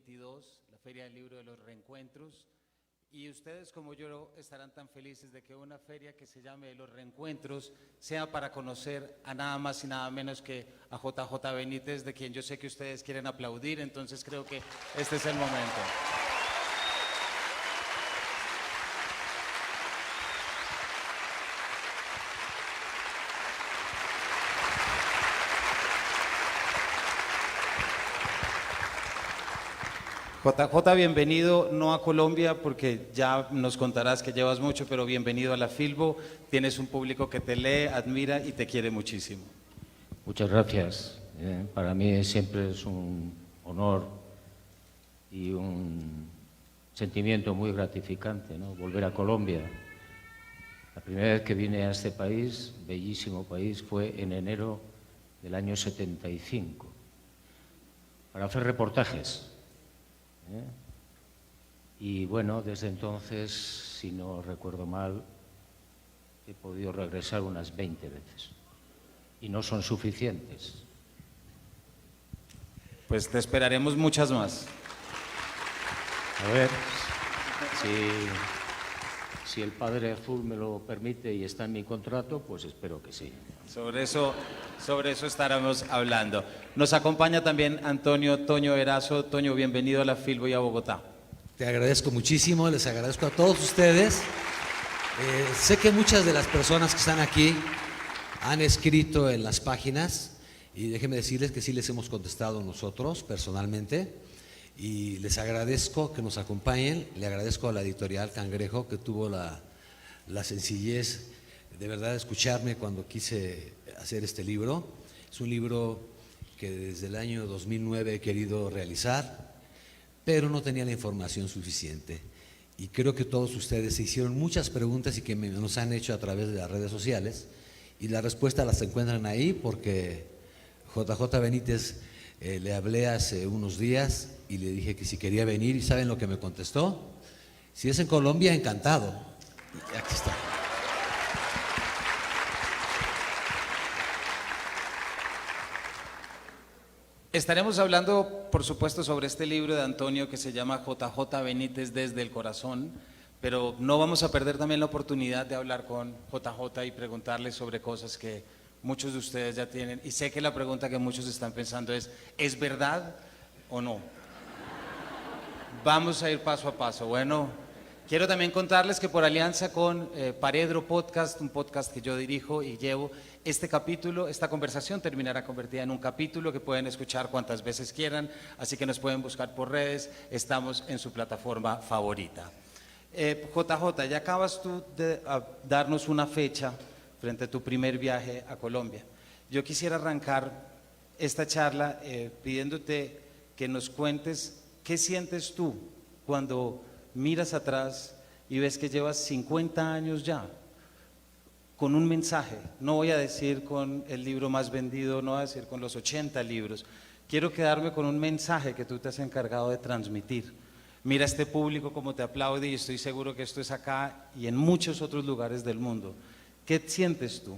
2022, la Feria del Libro de los Reencuentros. Y ustedes como yo estarán tan felices de que una feria que se llame Los Reencuentros sea para conocer a nada más y nada menos que a JJ Benítez, de quien yo sé que ustedes quieren aplaudir, entonces creo que este es el momento. JJ, bienvenido no a Colombia porque ya nos contarás que llevas mucho, pero bienvenido a la Filbo. Tienes un público que te lee, admira y te quiere muchísimo. Muchas gracias. Para mí siempre es un honor y un sentimiento muy gratificante, ¿no? Volver a Colombia. La primera vez que vine a este país, bellísimo país, fue en enero del año 75 para hacer reportajes. Y bueno, desde entonces, si no recuerdo mal, he podido regresar unas 20 veces y no son suficientes. Pues te esperaremos muchas más. A ver, si el Padre Azul me lo permite y está en mi contrato, pues espero que sí. Sobre eso estaremos hablando. Nos acompaña también Antonio Toño Erazo. Toño, bienvenido a la Filbo y a Bogotá. Te agradezco muchísimo, les agradezco a todos ustedes. Sé que muchas de las personas que están aquí han escrito en las páginas y déjenme decirles que sí les hemos contestado nosotros personalmente y les agradezco que nos acompañen. Le agradezco a la editorial Cangrejo que tuvo la sencillez de verdad de escucharme cuando quise hacer este libro. Es un libro que desde el año 2009 he querido realizar, pero no tenía la información suficiente. Y creo que todos ustedes se hicieron muchas preguntas y que nos han hecho a través de las redes sociales y las respuestas las encuentran ahí porque JJ Benítez le hablé hace unos días y le dije que si quería venir y ¿saben lo que me contestó? Si es en Colombia, encantado. Y aquí está. Estaremos hablando, por supuesto, sobre este libro de Antonio que se llama JJ Benítez desde el corazón, pero no vamos a perder también la oportunidad de hablar con JJ y preguntarle sobre cosas que muchos de ustedes ya tienen. Y sé que la pregunta que muchos están pensando ¿es verdad o no? Vamos a ir paso a paso. Bueno, quiero también contarles que por alianza con Paredro Podcast, un podcast que yo dirijo y llevo, esta conversación terminará convertida en un capítulo que pueden escuchar cuantas veces quieran, así que nos pueden buscar por redes, estamos en su plataforma favorita. JJ, ya acabas tú de darnos una fecha frente a tu primer viaje a Colombia. Yo quisiera arrancar esta charla pidiéndote que nos cuentes qué sientes tú cuando miras atrás y ves que llevas 50 años ya con un mensaje. No voy a decir con el libro más vendido, no voy a decir con los 80 libros. Quiero quedarme con un mensaje que tú te has encargado de transmitir. Mira este público como te aplaude y estoy seguro que esto es acá y en muchos otros lugares del mundo. ¿Qué sientes tú?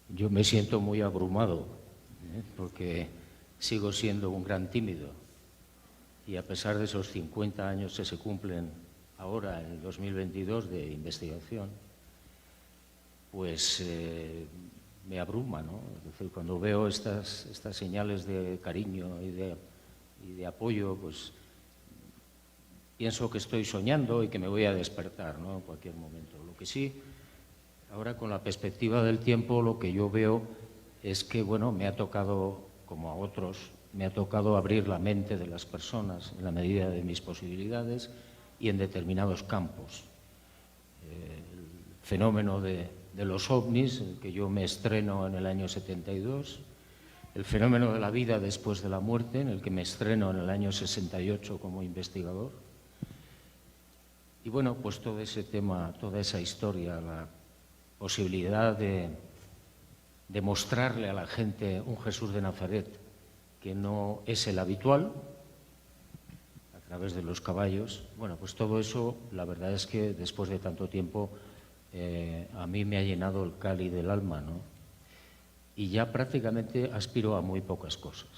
Yo me siento muy abrumado, porque sigo siendo un gran tímido y a pesar de esos 50 años que se cumplen ahora en el 2022 de investigación, pues me abruma, ¿no? Es decir, cuando veo estas señales de cariño y de apoyo, pues pienso que estoy soñando y que me voy a despertar, ¿no? En cualquier momento. Lo que sí, ahora con la perspectiva del tiempo, lo que yo veo es que, bueno, me ha tocado, como a otros, me ha tocado abrir la mente de las personas en la medida de mis posibilidades y en determinados campos. El fenómeno de los ovnis, en el que yo me estreno en el año 72, el fenómeno de la vida después de la muerte, en el que me estreno en el año 68 como investigador. Y bueno, pues todo ese tema, toda esa historia, la posibilidad de mostrarle a la gente un Jesús de Nazaret que no es el habitual, a través de los caballos. Bueno, pues todo eso, la verdad es que después de tanto tiempo, a mí me ha llenado el cáliz del alma, ¿no? Y ya prácticamente aspiro a muy pocas cosas.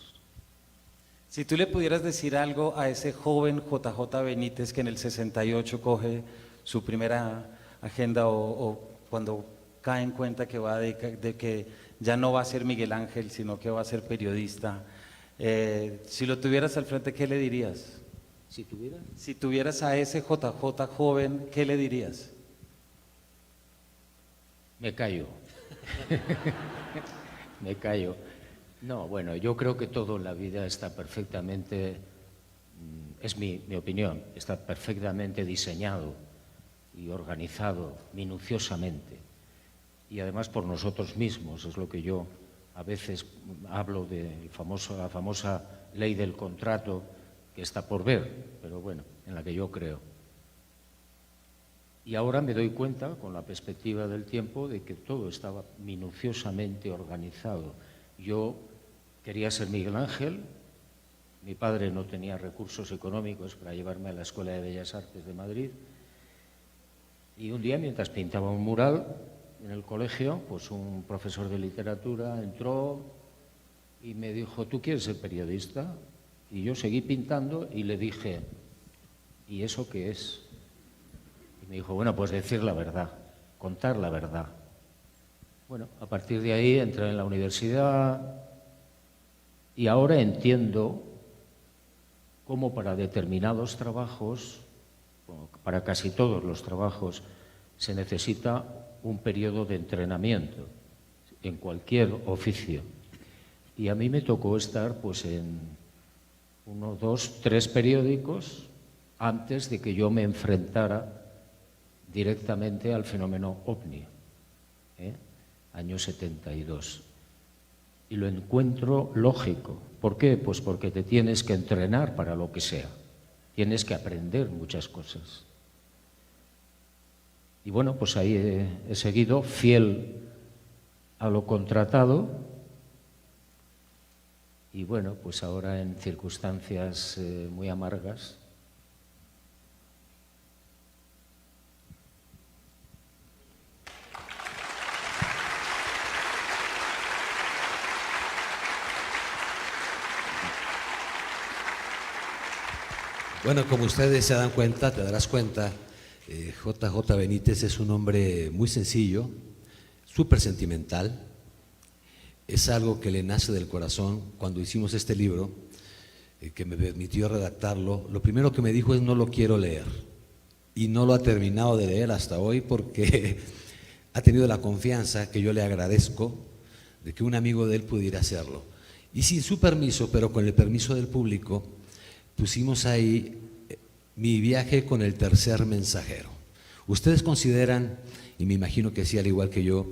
Si tú le pudieras decir algo a ese joven JJ Benítez que en el 68 coge su primera agenda o cuando cae en cuenta que de que ya no va a ser Miguel Ángel, sino que va a ser periodista, si lo tuvieras al frente, ¿qué le dirías? Si tuviera... Si tuvieras a ese JJ joven, ¿qué le dirías? Me callo. Me callo. No, bueno, yo creo que todo en la vida está perfectamente, es mi opinión, está perfectamente diseñado y organizado minuciosamente. Y además por nosotros mismos, es lo que yo a veces hablo de la famosa ley del contrato que está por ver, pero bueno, en la que yo creo. Y ahora me doy cuenta, con la perspectiva del tiempo, de que todo estaba minuciosamente organizado. Yo quería ser Miguel Ángel, mi padre no tenía recursos económicos para llevarme a la Escuela de Bellas Artes de Madrid, y un día, mientras pintaba un mural en el colegio, pues un profesor de literatura entró y me dijo: ¿tú quieres ser periodista? Y yo seguí pintando y le dije: ¿y eso qué es? Y me dijo: bueno, pues decir la verdad, contar la verdad. Bueno, a partir de ahí entré en la universidad y ahora entiendo cómo para determinados trabajos, para casi todos los trabajos, se necesita un periodo de entrenamiento en cualquier oficio. Y a mí me tocó estar pues en 1, 2, 3 periódicos antes de que yo me enfrentara directamente al fenómeno OVNI, año 72. Y lo encuentro lógico. ¿Por qué? Pues porque te tienes que entrenar para lo que sea. Tienes que aprender muchas cosas. Y bueno, pues ahí he seguido fiel a lo contratado. Y bueno, pues ahora en circunstancias muy amargas. Bueno, como ustedes se dan cuenta, te darás cuenta, JJ Benítez es un hombre muy sencillo, súper sentimental. Es algo que le nace del corazón. Cuando hicimos este libro, que me permitió redactarlo, lo primero que me dijo es: no lo quiero leer. Y no lo ha terminado de leer hasta hoy porque ha tenido la confianza, que yo le agradezco, de que un amigo de él pudiera hacerlo. Y sin su permiso, pero con el permiso del público, pusimos ahí mi viaje con el tercer mensajero. Ustedes consideran, y me imagino que sí, al igual que yo,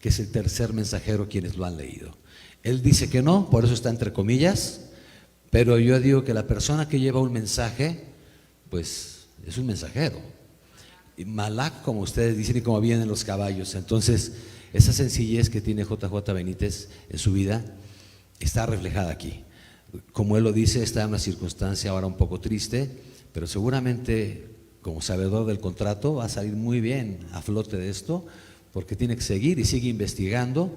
que es el tercer mensajero quienes lo han leído. Él dice que no, por eso está entre comillas, pero yo digo que la persona que lleva un mensaje, pues es un mensajero. Y Malak, como ustedes dicen, y como vienen los caballos. Entonces, esa sencillez que tiene JJ Benítez en su vida está reflejada aquí. Como él lo dice, está en una circunstancia ahora un poco triste, pero seguramente, como sabedor del contrato, va a salir muy bien a flote de esto, porque tiene que seguir y sigue investigando.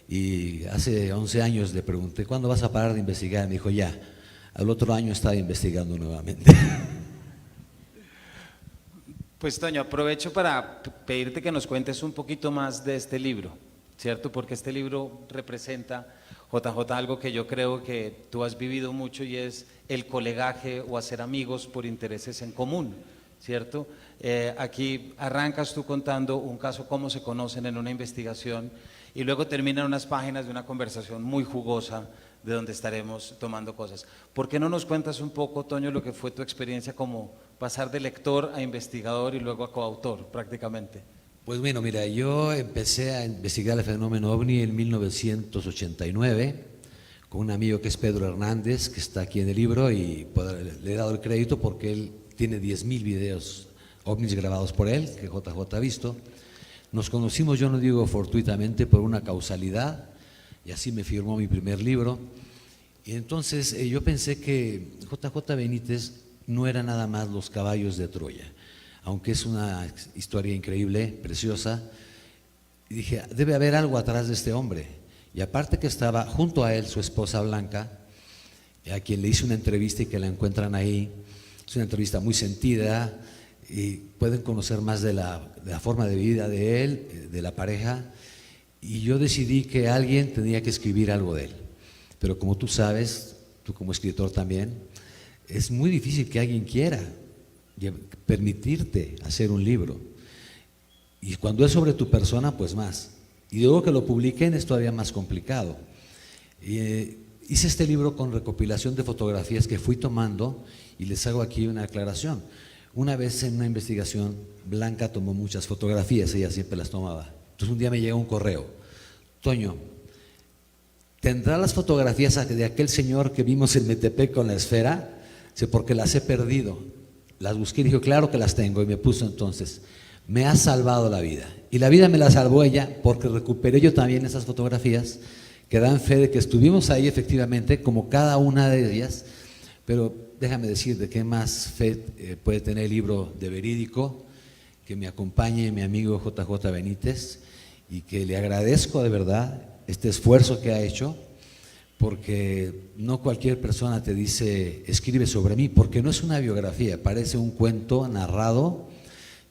Y hace 11 años le pregunté: ¿cuándo vas a parar de investigar? Me dijo: ya. Al otro año estaba investigando nuevamente. Pues Toño, aprovecho para pedirte que nos cuentes un poquito más de este libro, ¿cierto? Porque este libro representa, JJ, algo que yo creo que tú has vivido mucho, y es el colegaje o hacer amigos por intereses en común, ¿cierto? Aquí arrancas tú contando un caso, cómo se conocen en una investigación, y luego terminan unas páginas de una conversación muy jugosa de donde estaremos tomando cosas. ¿Por qué no nos cuentas un poco, Toño, lo que fue tu experiencia como pasar de lector a investigador y luego a coautor prácticamente? Pues bueno, mira, yo empecé a investigar el fenómeno OVNI en 1989 con un amigo que es Pedro Hernández, que está aquí en el libro, y le he dado el crédito porque él tiene 10,000 videos OVNIs grabados por él, que JJ ha visto. Nos conocimos, yo no digo fortuitamente, por una causalidad, y así me firmó mi primer libro. Y entonces yo pensé que JJ Benítez no era nada más los caballos de Troya, aunque es una historia increíble, preciosa. Y dije: debe haber algo atrás de este hombre. Y aparte que estaba junto a él su esposa Blanca, a quien le hice una entrevista y que la encuentran ahí. Es una entrevista muy sentida y pueden conocer más de la forma de vida de él, de la pareja. Y yo decidí que alguien tenía que escribir algo de él. Pero como tú sabes, tú como escritor también, es muy difícil que alguien quiera permitirte hacer un libro. Y cuando es sobre tu persona, pues más. Y luego que lo publiquen es todavía más complicado. Hice este libro con recopilación de fotografías que fui tomando y les hago aquí una aclaración. Una vez en una investigación, Blanca tomó muchas fotografías, ella siempre las tomaba. Entonces un día me llega un correo: Toño, ¿tendrá las fotografías de aquel señor que vimos en Metepec con la esfera? Sí, porque las he perdido. Las busqué y dijo, claro que las tengo, y me puso entonces: me ha salvado la vida. Y la vida me la salvó ella porque recuperé yo también esas fotografías que dan fe de que estuvimos ahí efectivamente, como cada una de ellas. Pero déjame decir de qué más fe puede tener el libro de verídico, que me acompañe mi amigo JJ Benítez, y que le agradezco de verdad este esfuerzo que ha hecho, porque no cualquier persona te dice, escribe sobre mí, porque no es una biografía, parece un cuento narrado.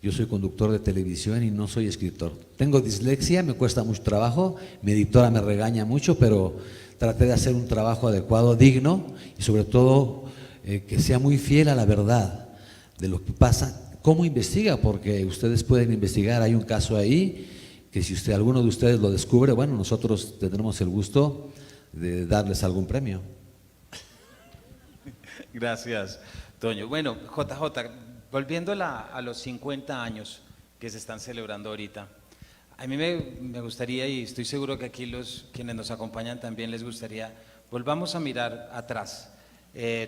Yo soy conductor de televisión y no soy escritor. Tengo dislexia, me cuesta mucho trabajo, mi editora me regaña mucho, pero traté de hacer un trabajo adecuado, digno, y sobre todo que sea muy fiel a la verdad de lo que pasa. ¿Cómo investiga? Porque ustedes pueden investigar, hay un caso ahí, que si alguno de ustedes lo descubre, bueno, nosotros tendremos el gusto de darles algún premio. Gracias, Toño. Bueno, JJ, volviendo a los 50 años que se están celebrando ahorita, a mí me gustaría, y estoy seguro que aquí quienes nos acompañan también les gustaría, volvamos a mirar atrás.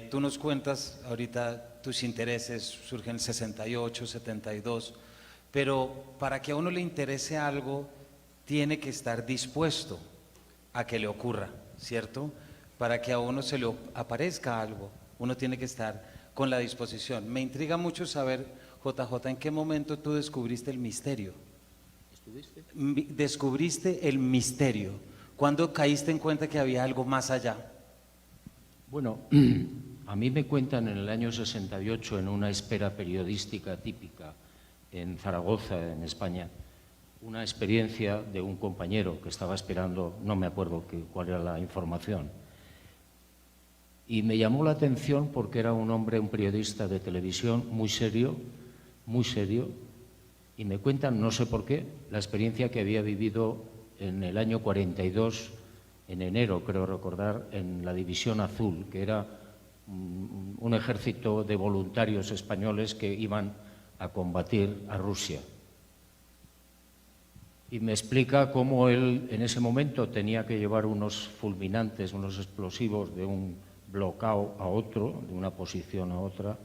Tú nos cuentas ahorita tus intereses, surgen 68, 72, pero para que a uno le interese algo, tiene que estar dispuesto a que le ocurra, ¿cierto? Para que a uno se le aparezca algo, uno tiene que estar con la disposición. Me intriga mucho saber, JJ, ¿en qué momento tú descubriste el misterio? ¿Descubriste el misterio? ¿Cuándo caíste en cuenta que había algo más allá? Bueno, a mí me cuentan en el año 68, en una espera periodística típica en Zaragoza, en España, una experiencia de un compañero que estaba esperando, no me acuerdo cuál era la información, y me llamó la atención porque era un hombre, un periodista de televisión muy serio, y me cuentan, no sé por qué, la experiencia que había vivido en el año 42, en enero, creo recordar, en la División Azul, que era un ejército de voluntarios españoles que iban a combatir a Rusia. Y me explica cómo él en ese momento tenía que llevar unos fulminantes, unos explosivos de un bloqueo a otro, de una posición a otra,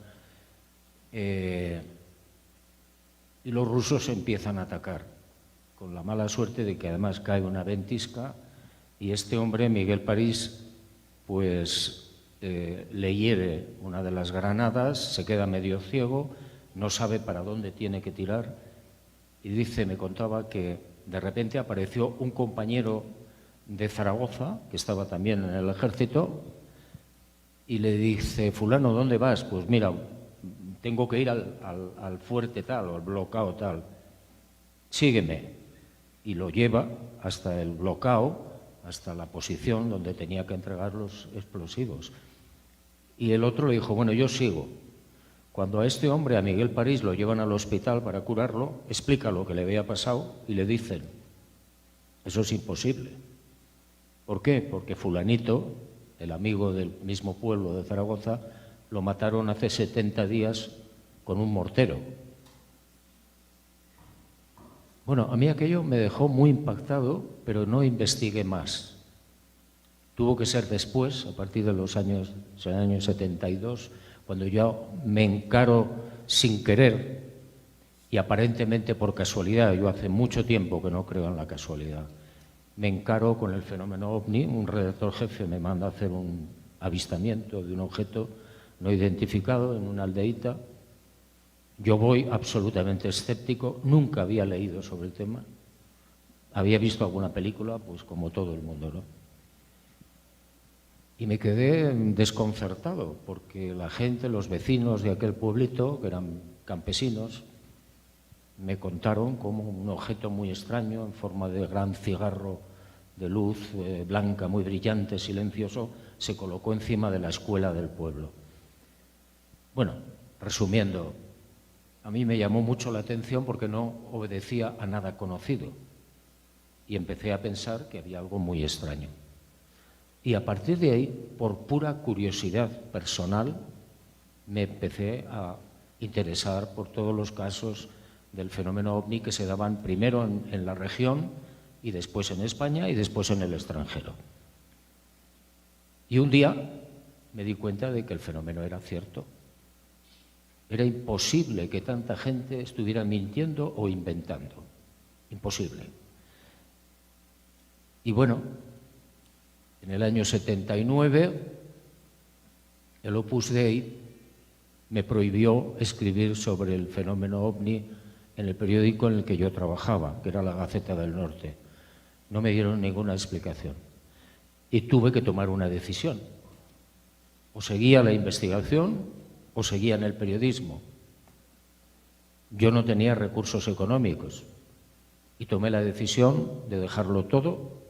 y los rusos empiezan a atacar, con la mala suerte de que además cae una ventisca y este hombre, Miguel París, pues le hiere una de las granadas, se queda medio ciego, no sabe para dónde tiene que tirar y dice, me contaba que de repente apareció un compañero de Zaragoza, que estaba también en el ejército, y le dice, fulano, ¿dónde vas? Pues mira, tengo que ir al fuerte tal o al bloqueo tal. Sígueme. Y lo lleva hasta el bloqueo, hasta la posición donde tenía que entregar los explosivos. Y el otro le dijo, bueno, yo sigo. Cuando a este hombre, a Miguel París, lo llevan al hospital para curarlo, explica lo que le había pasado y le dicen, eso es imposible. ¿Por qué? Porque fulanito, el amigo del mismo pueblo de Zaragoza, lo mataron hace 70 días con un mortero. Bueno, a mí aquello me dejó muy impactado, pero no investigué más. Tuvo que ser después, a partir de los años 72, cuando yo me encaro sin querer y aparentemente por casualidad, yo hace mucho tiempo que no creo en la casualidad, me encaro con el fenómeno OVNI, un redactor jefe me manda a hacer un avistamiento de un objeto no identificado en una aldeíta. Yo voy absolutamente escéptico, nunca había leído sobre el tema, había visto alguna película, pues como todo el mundo, ¿no? Y me quedé desconcertado, porque la gente, los vecinos de aquel pueblito, que eran campesinos, me contaron cómo un objeto muy extraño, en forma de gran cigarro de luz blanca, muy brillante, silencioso, se colocó encima de la escuela del pueblo. Bueno, resumiendo, a mí me llamó mucho la atención porque no obedecía a nada conocido y empecé a pensar que había algo muy extraño. Y a partir de ahí, por pura curiosidad personal, me empecé a interesar por todos los casos del fenómeno ovni que se daban primero en la región y después en España y después en el extranjero. Y un día me di cuenta de que el fenómeno era cierto. Era imposible que tanta gente estuviera mintiendo o inventando. Imposible. Y bueno, en el año 79, el Opus Dei me prohibió escribir sobre el fenómeno ovni en el periódico en el que yo trabajaba, que era la Gaceta del Norte. No me dieron ninguna explicación. Y tuve que tomar una decisión. O seguía la investigación o seguía en el periodismo. Yo no tenía recursos económicos y tomé la decisión de dejarlo todo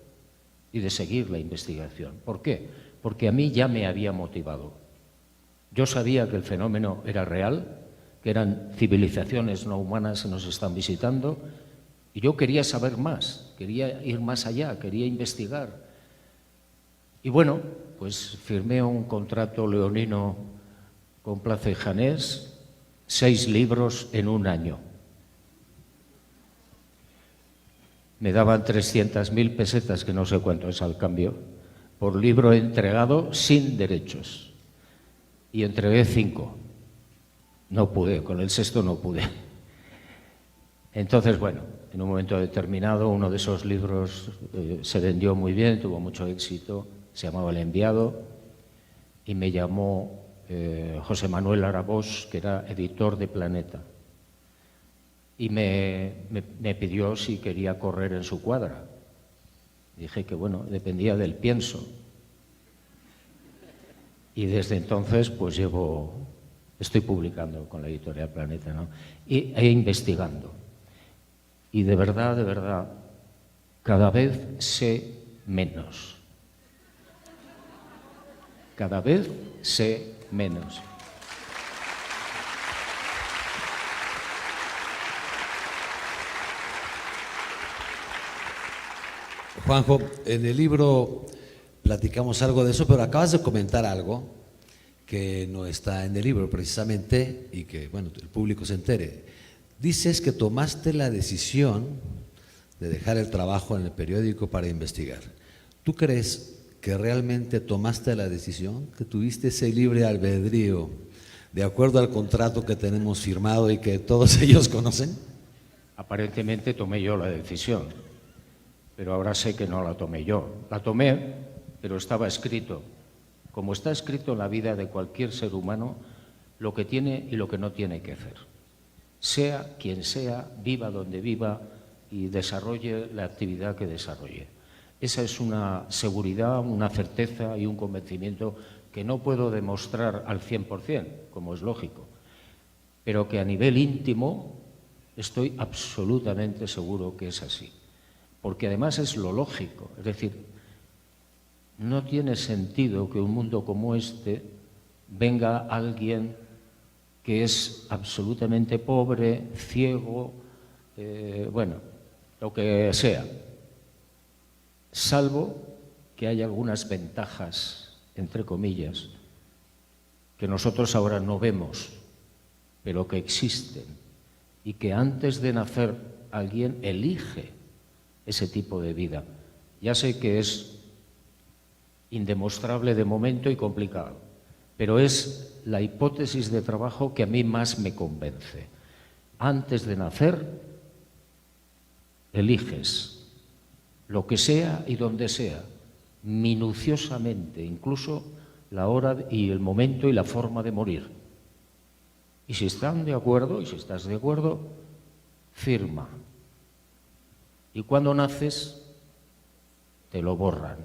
y de seguir la investigación. ¿Por qué? Porque a mí ya me había motivado. Yo sabía que el fenómeno era real, que eran civilizaciones no humanas que nos están visitando, y yo quería saber más, quería ir más allá, quería investigar. Y bueno, pues firmé un contrato leonino con Plaza y Janés, 6 libros en un año. Me daban 300.000 pesetas, que no sé cuánto es al cambio, por libro entregado sin derechos. Y entregué 5. No pude, con el 6º no pude. Entonces, bueno, en un momento determinado uno de esos libros se vendió muy bien, tuvo mucho éxito, se llamaba El Enviado, y me llamó José Manuel Arabós, que era editor de Planeta, y me pidió si quería correr en su cuadra. Dije que, bueno, dependía del pienso. Y desde entonces, pues estoy publicando con la editorial Planeta, ¿no? E investigando. Y de verdad, cada vez sé menos. Cada vez sé menos. Juanjo, en el libro platicamos algo de eso, pero acabas de comentar algo que no está en el libro precisamente y que, bueno, el público se entere. Dices que tomaste la decisión de dejar el trabajo en el periódico para investigar. ¿Tú crees que realmente tomaste la decisión, que tuviste ese libre albedrío de acuerdo al contrato que tenemos firmado y que todos ellos conocen? Aparentemente tomé yo la decisión, pero ahora sé que no la tomé yo. La tomé, pero estaba escrito. Como está escrito en la vida de cualquier ser humano, lo que tiene y lo que no tiene que hacer. Sea quien sea, viva donde viva y desarrolle la actividad que desarrolle. Esa es una seguridad, una certeza y un convencimiento que no puedo demostrar al 100%, como es lógico, pero que a nivel íntimo estoy absolutamente seguro que es así. Porque además es lo lógico, es decir, no tiene sentido que un mundo como este venga alguien que es absolutamente pobre, ciego, bueno, lo que sea, salvo que haya algunas ventajas, entre comillas, que nosotros ahora no vemos, pero que existen, y que antes de nacer alguien elige ese tipo de vida. Ya sé que es indemostrable de momento y complicado, pero es la hipótesis de trabajo que a mí más me convence. Antes de nacer, eliges lo que sea y donde sea, minuciosamente, incluso la hora y el momento y la forma de morir. Y si están de acuerdo, y si estás de acuerdo, firma. Y cuando naces, te lo borran.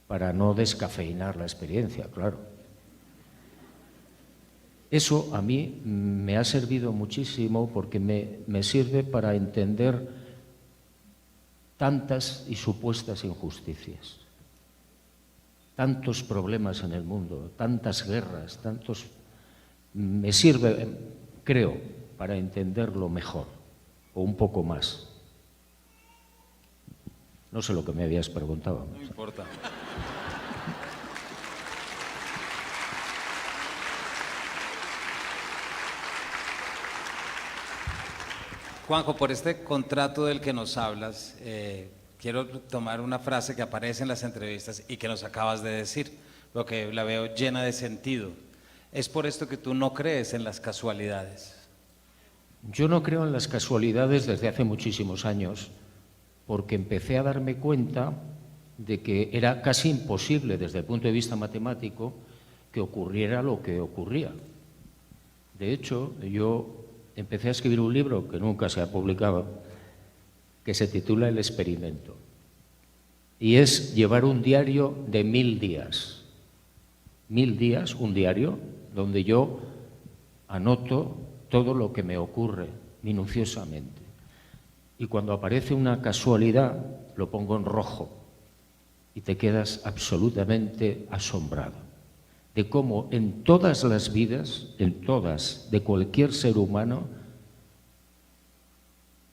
para no descafeinar la experiencia, claro. Eso a mí me ha servido muchísimo porque me sirve para entender tantas y supuestas injusticias, tantos problemas en el mundo, tantas guerras, tantos... Me sirve, creo, para entenderlo mejor, o un poco más. No sé lo que me habías preguntado. No importa. Juanjo, por este contrato del que nos hablas, quiero tomar una frase que aparece en las entrevistas y que nos acabas de decir, porque la veo llena de sentido. Es por esto que tú no crees en las casualidades. Yo no creo en las casualidades desde hace muchísimos años, porque empecé a darme cuenta de que era casi imposible desde el punto de vista matemático que ocurriera lo que ocurría. De hecho, yo empecé a escribir un libro que nunca se ha publicado, que se titula El experimento, y es llevar un diario de 1000 días. 1000 días, un diario, donde yo anoto todo lo que me ocurre minuciosamente. Y cuando aparece una casualidad, lo pongo en rojo y te quedas absolutamente asombrado de cómo en todas las vidas, en todas, de cualquier ser humano,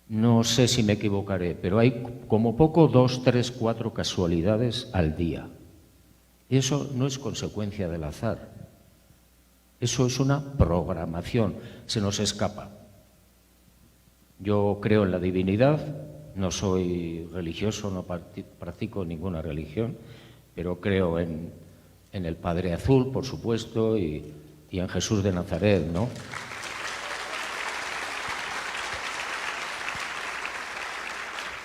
no sé si me equivocaré, pero hay como poco 2, 3, 4 casualidades al día. Eso no es consecuencia del azar. Eso es una programación, se nos escapa. Yo creo en la divinidad, no soy religioso, no practico ninguna religión, pero creo en el Padre Azul, por supuesto, y en Jesús de Nazaret, ¿no?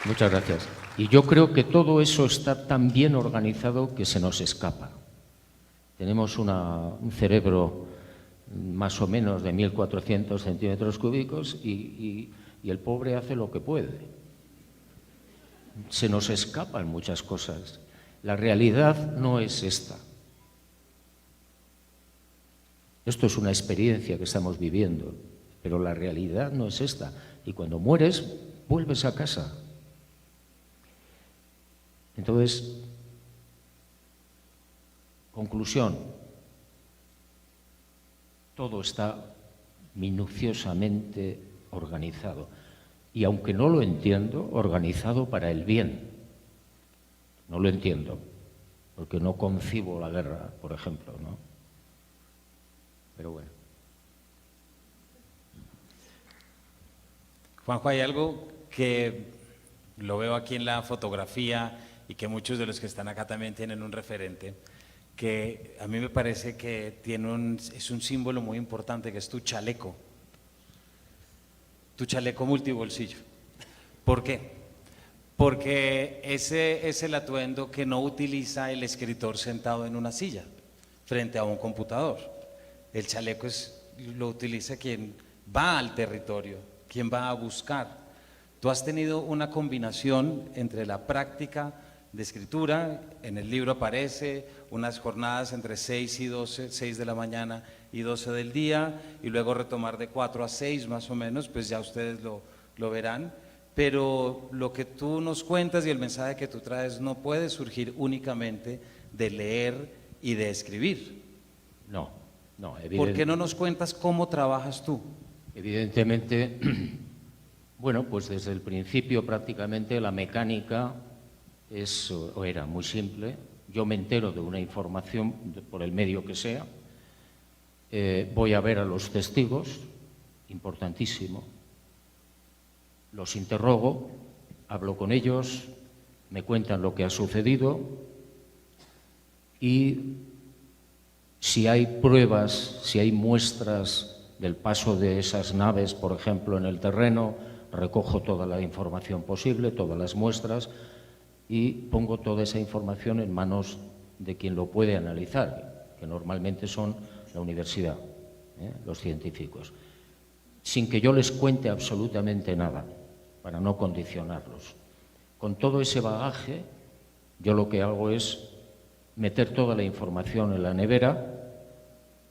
Muchas gracias. Y yo creo que todo eso está tan bien organizado que se nos escapa. Tenemos un cerebro más o menos de 1400 centímetros cúbicos y el pobre hace lo que puede. Se nos escapan muchas cosas. La realidad no es esta. Esto es una experiencia que estamos viviendo, pero la realidad no es esta. Y cuando mueres, vuelves a casa. Entonces, conclusión, todo está minuciosamente organizado. Y aunque no lo entiendo, organizado para el bien. No lo entiendo, porque no concibo la guerra, por ejemplo, ¿no? Pero bueno. Juanjo, hay algo que lo veo aquí en la fotografía y que muchos de los que están acá también tienen un referente, que a mí me parece que es un símbolo muy importante, que es tu chaleco multibolsillo. ¿Por qué? Porque ese es el atuendo que no utiliza el escritor sentado en una silla frente a un computador. El chaleco lo utiliza quien va al territorio, quien va a buscar. Tú has tenido una combinación entre la práctica de escritura, en el libro aparece unas jornadas entre 6 y 12, 6 de la mañana y 12 del día, y luego retomar de 4 a 6 más o menos, pues ya ustedes lo verán. Pero lo que tú nos cuentas y el mensaje que tú traes no puede surgir únicamente de leer y de escribir. No, evidentemente. ¿Por qué no nos cuentas cómo trabajas tú? Evidentemente, bueno, pues desde el principio prácticamente la mecánica era muy simple. Yo me entero de una información por el medio que sea, voy a ver a los testigos, importantísimo, los interrogo, hablo con ellos, me cuentan lo que ha sucedido y si hay pruebas, si hay muestras del paso de esas naves, por ejemplo, en el terreno, recojo toda la información posible, todas las muestras y pongo toda esa información en manos de quien lo puede analizar, que normalmente son la universidad, los científicos, sin que yo les cuente absolutamente nada, para no condicionarlos. Con todo ese bagaje, yo lo que hago es meter toda la información en la nevera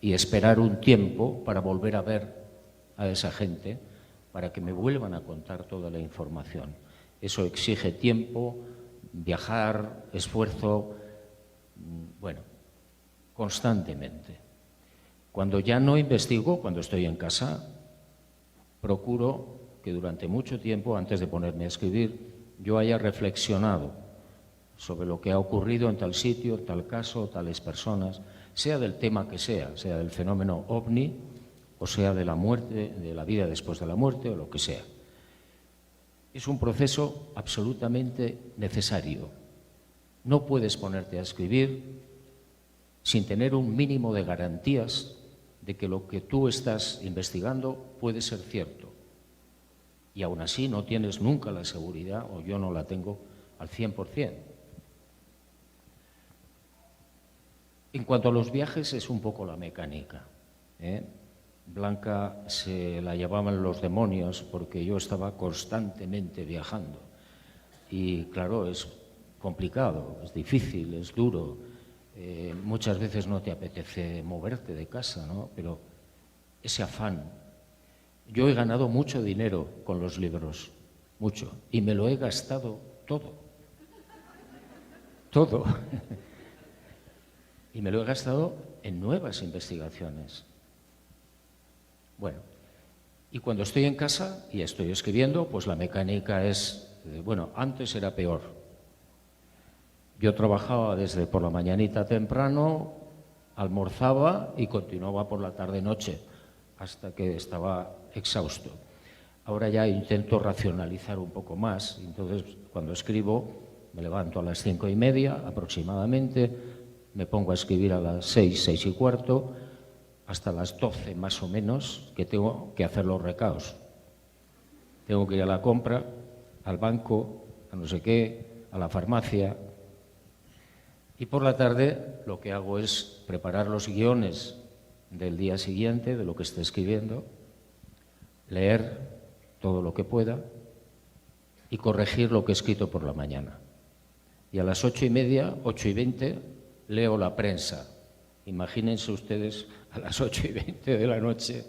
y esperar un tiempo para volver a ver a esa gente, para que me vuelvan a contar toda la información. Eso exige tiempo, viajar, esfuerzo, bueno, constantemente. Cuando ya no investigo, cuando estoy en casa, procuro que durante mucho tiempo, antes de ponerme a escribir, yo haya reflexionado sobre lo que ha ocurrido en tal sitio, tal caso, tales personas, sea del tema que sea del fenómeno ovni, o sea de la muerte, de la vida después de la muerte, o lo que sea. Es un proceso absolutamente necesario. No puedes ponerte a escribir sin tener un mínimo de garantías de que lo que tú estás investigando puede ser cierto. Y aún así no tienes nunca la seguridad, o yo no la tengo al 100%. En cuanto a los viajes, es un poco la mecánica, ¿eh? Blanca se la llevaban los demonios porque yo estaba constantemente viajando. Y claro, es complicado, es difícil, es duro. Muchas veces no te apetece moverte de casa, ¿no? Pero ese afán. Yo he ganado mucho dinero con los libros, mucho, y me lo he gastado todo. Todo. Y me lo he gastado en nuevas investigaciones. Bueno, y cuando estoy en casa y estoy escribiendo, pues la mecánica es, bueno, antes era peor. Yo trabajaba desde por la mañanita temprano, almorzaba y continuaba por la tarde-noche, hasta que estaba exhausto. Ahora ya intento racionalizar un poco más, entonces cuando escribo me levanto a las 5:30 aproximadamente, me pongo a escribir a las 6, 6:15, hasta las 12 más o menos, que tengo que hacer los recados. Tengo que ir a la compra, al banco, a no sé qué, a la farmacia. Y por la tarde lo que hago es preparar los guiones del día siguiente, de lo que esté escribiendo, leer todo lo que pueda y corregir lo que he escrito por la mañana. Y a las 8:30, 8:20, leo la prensa. Imagínense ustedes a las 8:20 de la noche,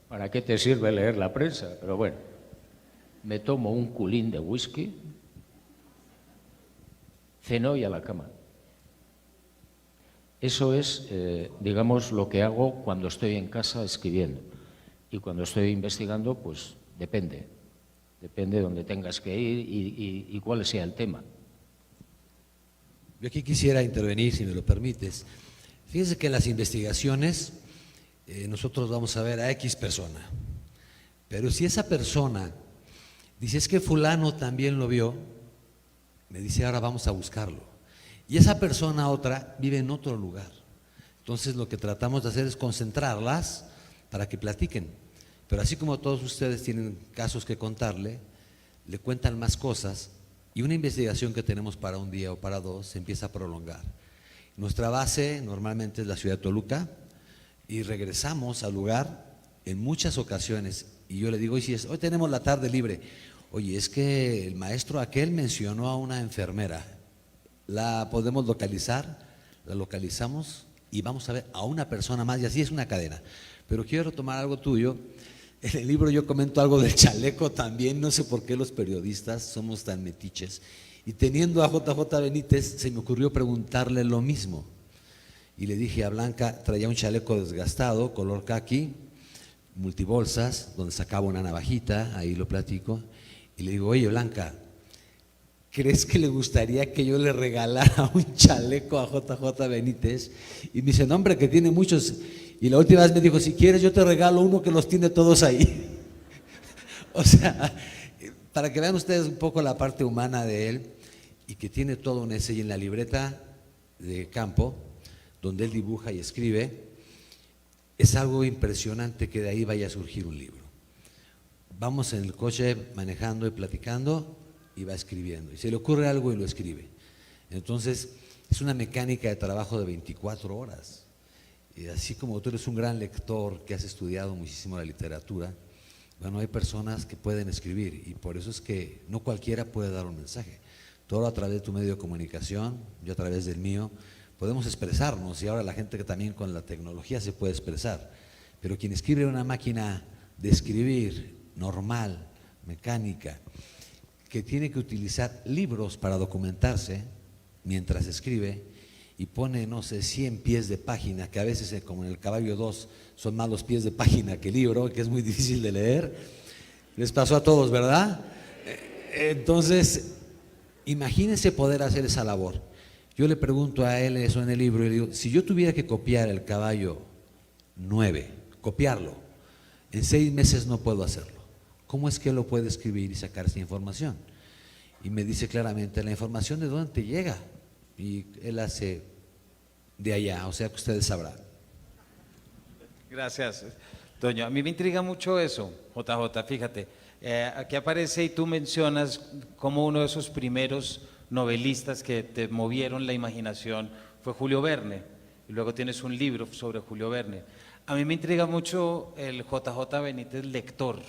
¿para qué te sirve leer la prensa? Pero bueno, me tomo un culín de whisky, ceno y a la cama. Eso es, digamos, lo que hago cuando estoy en casa escribiendo. Y cuando estoy investigando, pues depende. Depende de dónde tengas que ir y cuál sea el tema. Yo aquí quisiera intervenir, si me lo permites. Fíjense que en las investigaciones nosotros vamos a ver a X persona, pero si esa persona dice es que fulano también lo vio, me dice ahora vamos a buscarlo, y esa persona otra vive en otro lugar. Entonces lo que tratamos de hacer es concentrarlas para que platiquen, pero así como todos ustedes tienen casos que contarle, le cuentan más cosas y una investigación que tenemos para un día o para dos se empieza a prolongar. Nuestra base normalmente es la ciudad de Toluca y regresamos al lugar en muchas ocasiones y yo le digo, hoy tenemos la tarde libre, oye, es que el maestro aquel mencionó a una enfermera, la podemos localizar, la localizamos y vamos a ver a una persona más y así es una cadena. Pero quiero retomar algo tuyo. En el libro yo comento algo del chaleco también, no sé por qué los periodistas somos tan metiches. Y teniendo a JJ Benítez, se me ocurrió preguntarle lo mismo. Y le dije a Blanca, traía un chaleco desgastado, color caqui, multibolsas, donde sacaba una navajita, ahí lo platico. Y le digo, oye Blanca, ¿crees que le gustaría que yo le regalara un chaleco a JJ Benítez? Y me dice, no hombre, que tiene muchos. Y la última vez me dijo, si quieres yo te regalo uno que los tiene todos ahí. O sea, para que vean ustedes un poco la parte humana de él y que tiene todo un essay en la libreta de campo, donde él dibuja y escribe, es algo impresionante que de ahí vaya a surgir un libro. Vamos en el coche manejando y platicando y va escribiendo. Y se le ocurre algo y lo escribe. Entonces, es una mecánica de trabajo de 24 horas. Y así como tú eres un gran lector que has estudiado muchísimo la literatura, bueno, hay personas que pueden escribir y por eso es que no cualquiera puede dar un mensaje. Todo a través de tu medio de comunicación, yo a través del mío, podemos expresarnos y ahora la gente que también con la tecnología se puede expresar, pero quien escribe en una máquina de escribir normal, mecánica, que tiene que utilizar libros para documentarse mientras escribe y pone, no sé, 100 pies de página, que a veces, como en el Caballo 2, son más los pies de página que el libro, que es muy difícil de leer. Les pasó a todos, ¿verdad? Entonces, imagínense poder hacer esa labor. Yo le pregunto a él eso en el libro y le digo, si yo tuviera que copiar el Caballo 9, copiarlo, en 6 meses no puedo hacerlo. ¿Cómo es que él lo puede escribir y sacar esa información? Y me dice claramente, la información de dónde te llega. Y él hace de allá, o sea que ustedes sabrán. Gracias, Toño. A mí me intriga mucho eso, JJ, fíjate. Aquí aparece y tú mencionas como uno de esos primeros novelistas que te movieron la imaginación fue Julio Verne. Y luego tienes un libro sobre Julio Verne. A mí me intriga mucho el JJ Benítez lector.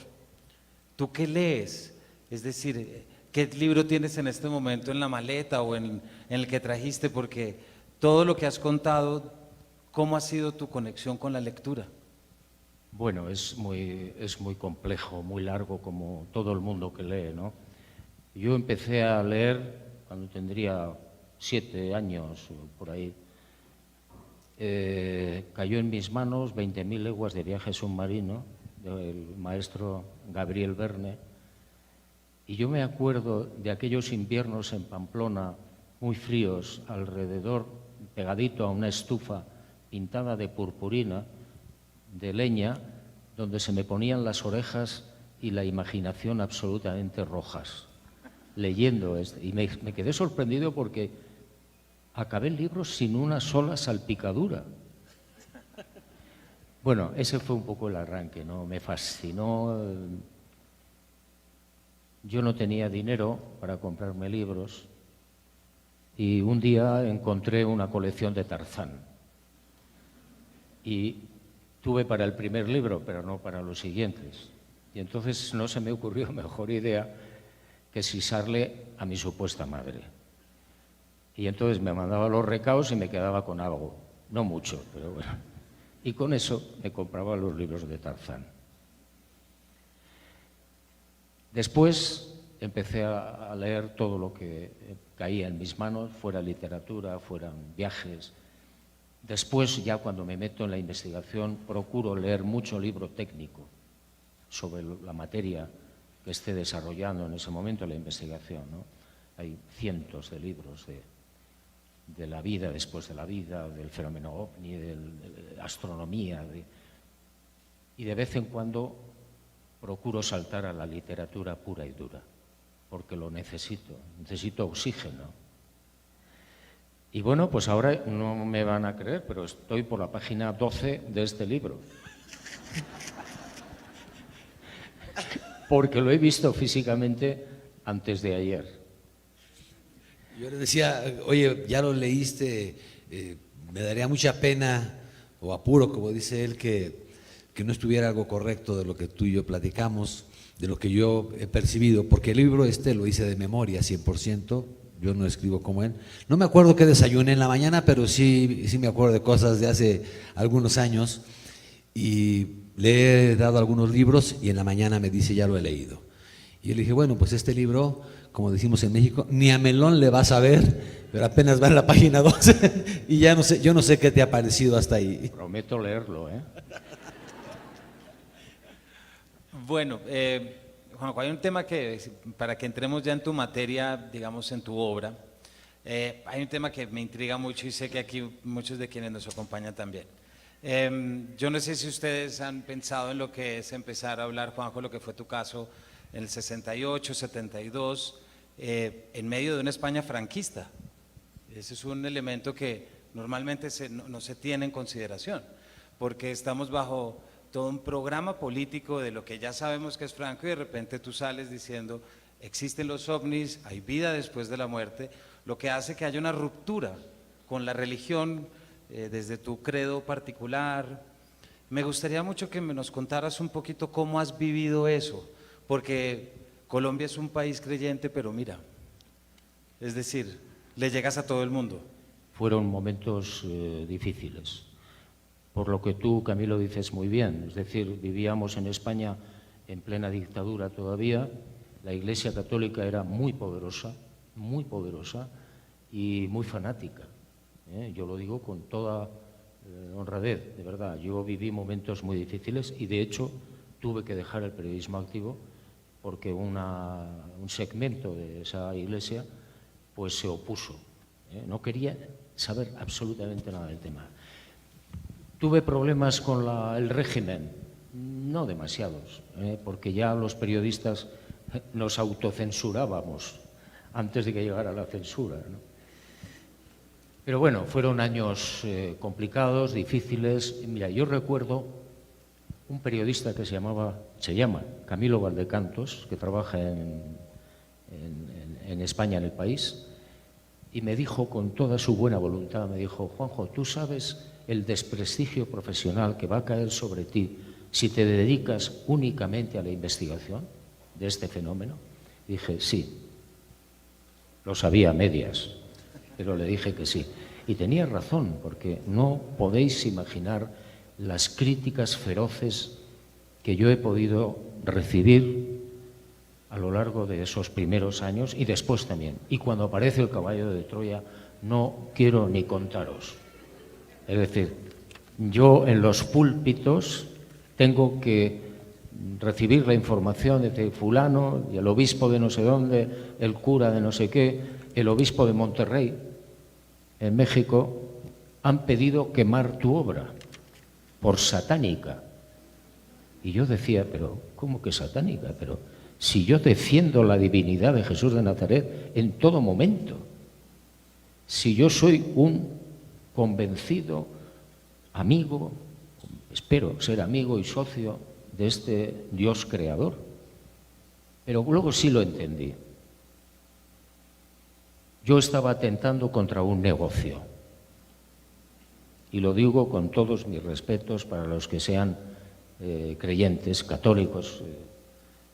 ¿Tú qué lees? Es decir, ¿qué libro tienes en este momento en la maleta o en el que trajiste? Porque todo lo que has contado, ¿cómo ha sido tu conexión con la lectura? Bueno, es muy complejo, muy largo, como todo el mundo que lee, ¿no? Yo empecé a leer cuando tendría 7 años, por ahí. Cayó en mis manos 20.000 leguas de viaje submarino, del maestro Gabriel Verne, y yo me acuerdo de aquellos inviernos en Pamplona, muy fríos, alrededor, pegadito a una estufa pintada de purpurina, de leña, donde se me ponían las orejas y la imaginación absolutamente rojas, leyendo y me quedé sorprendido porque acabé el libro sin una sola salpicadura. Bueno, ese fue un poco el arranque, ¿no? Me fascinó. Yo no tenía dinero para comprarme libros y un día encontré una colección de Tarzán y tuve para el primer libro, pero no para los siguientes. Y entonces no se me ocurrió mejor idea que sisarle a mi supuesta madre. Y entonces me mandaba los recados y me quedaba con algo, no mucho, pero bueno. Y con eso me compraba los libros de Tarzán. Después empecé a leer todo lo que caía en mis manos, fuera literatura, fueran viajes. Después, ya cuando me meto en la investigación, procuro leer mucho libro técnico sobre la materia que esté desarrollando en ese momento la investigación, ¿no? Hay cientos de libros de la vida después de la vida, del fenómeno ovni, de astronomía, y de vez en cuando procuro saltar a la literatura pura y dura, porque lo necesito oxígeno. Y bueno, pues ahora no me van a creer, pero estoy por la página 12 de este libro. Porque lo he visto físicamente antes de ayer. Yo le decía, oye, ya lo leíste, me daría mucha pena o apuro, como dice él, que no estuviera algo correcto de lo que tú y yo platicamos, de lo que yo he percibido, porque el libro lo hice de memoria, 100%, yo no escribo como él. No me acuerdo qué desayuné en la mañana, pero sí me acuerdo de cosas de hace algunos años, y le he dado algunos libros y en la mañana me dice, ya lo he leído. Y yo le dije, bueno, pues este libro, como decimos en México, ni a melón le vas a ver, pero apenas va en la página 12 y ya no sé, yo no sé qué te ha parecido hasta ahí. Prometo leerlo, ¿eh? Bueno, Juanjo, hay un tema que, para que entremos ya en tu materia, digamos en tu obra, hay un tema que me intriga mucho y sé que aquí muchos de quienes nos acompañan también. Yo no sé si ustedes han pensado en lo que es empezar a hablar, Juanjo, lo que fue tu caso en el 68, 72, en medio de una España franquista. Ese es un elemento que normalmente no se tiene en consideración, porque estamos bajo todo un programa político de lo que ya sabemos que es Franco y de repente tú sales diciendo existen los ovnis, hay vida después de la muerte, lo que hace que haya una ruptura con la religión desde tu credo particular. Me gustaría mucho que nos contaras un poquito cómo has vivido eso, porque Colombia es un país creyente, pero mira, es decir, le llegas a todo el mundo. fueron momentos difíciles. Por lo que tú, Camilo, dices muy bien, es decir, vivíamos en España en plena dictadura todavía, la Iglesia Católica era muy poderosa y muy fanática. Yo lo digo con toda honradez, de verdad. Yo viví momentos muy difíciles y, de hecho, tuve que dejar el periodismo activo porque un segmento de esa Iglesia pues se opuso. No quería saber absolutamente nada del tema. Tuve problemas con el régimen, no demasiados, porque ya los periodistas nos autocensurábamos antes de que llegara la censura, ¿no? Pero bueno, fueron años complicados, difíciles. Mira, yo recuerdo un periodista que se llama Camilo Valdecantos, que trabaja en España, en El País, y me dijo con toda su buena voluntad, me dijo: Juanjo, ¿tú sabes el desprestigio profesional que va a caer sobre ti si te dedicas únicamente a la investigación de este fenómeno? Dije, sí. Lo sabía a medias, pero le dije que sí. Y tenía razón, porque no podéis imaginar las críticas feroces que yo he podido recibir a lo largo de esos primeros años y después también. Y cuando aparece el caballo de Troya, no quiero ni contaros. Es decir, yo en los púlpitos tengo que recibir la información de fulano, y el obispo de no sé dónde, el cura de no sé qué, el obispo de Monterrey, en México, han pedido quemar tu obra por satánica. Y yo decía, pero ¿cómo que satánica? Pero si yo defiendo la divinidad de Jesús de Nazaret en todo momento, si yo soy un convencido amigo, espero ser amigo y socio de este Dios creador. Pero luego sí lo entendí. Yo estaba atentando contra un negocio. Y lo digo con todos mis respetos para los que sean creyentes, católicos,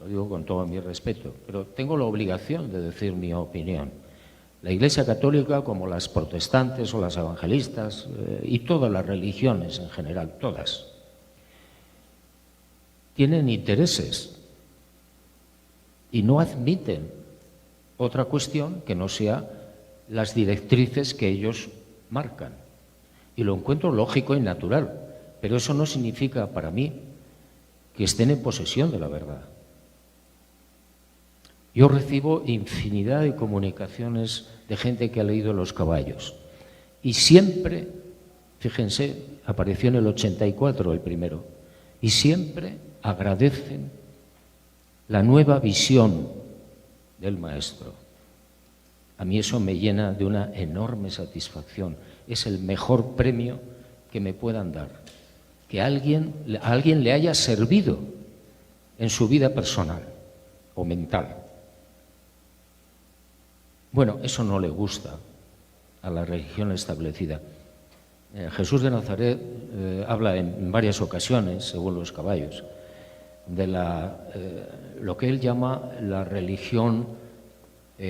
lo digo con todo mi respeto, pero tengo la obligación de decir mi opinión. La Iglesia Católica, como las protestantes o las evangelistas, y todas las religiones en general, todas, tienen intereses y no admiten otra cuestión que no sea las directrices que ellos marcan. Y lo encuentro lógico y natural, pero eso no significa para mí que estén en posesión de la verdad. Yo recibo infinidad de comunicaciones de gente que ha leído Los caballos y siempre, fíjense, apareció en el 84 el primero, y siempre agradecen la nueva visión del maestro. A mí eso me llena de una enorme satisfacción. Es el mejor premio que me puedan dar. Que a alguien le haya servido en su vida personal o mental. Bueno, eso no le gusta a la religión establecida. Jesús de Nazaret habla en varias ocasiones, según Los caballos, de lo que él llama la religión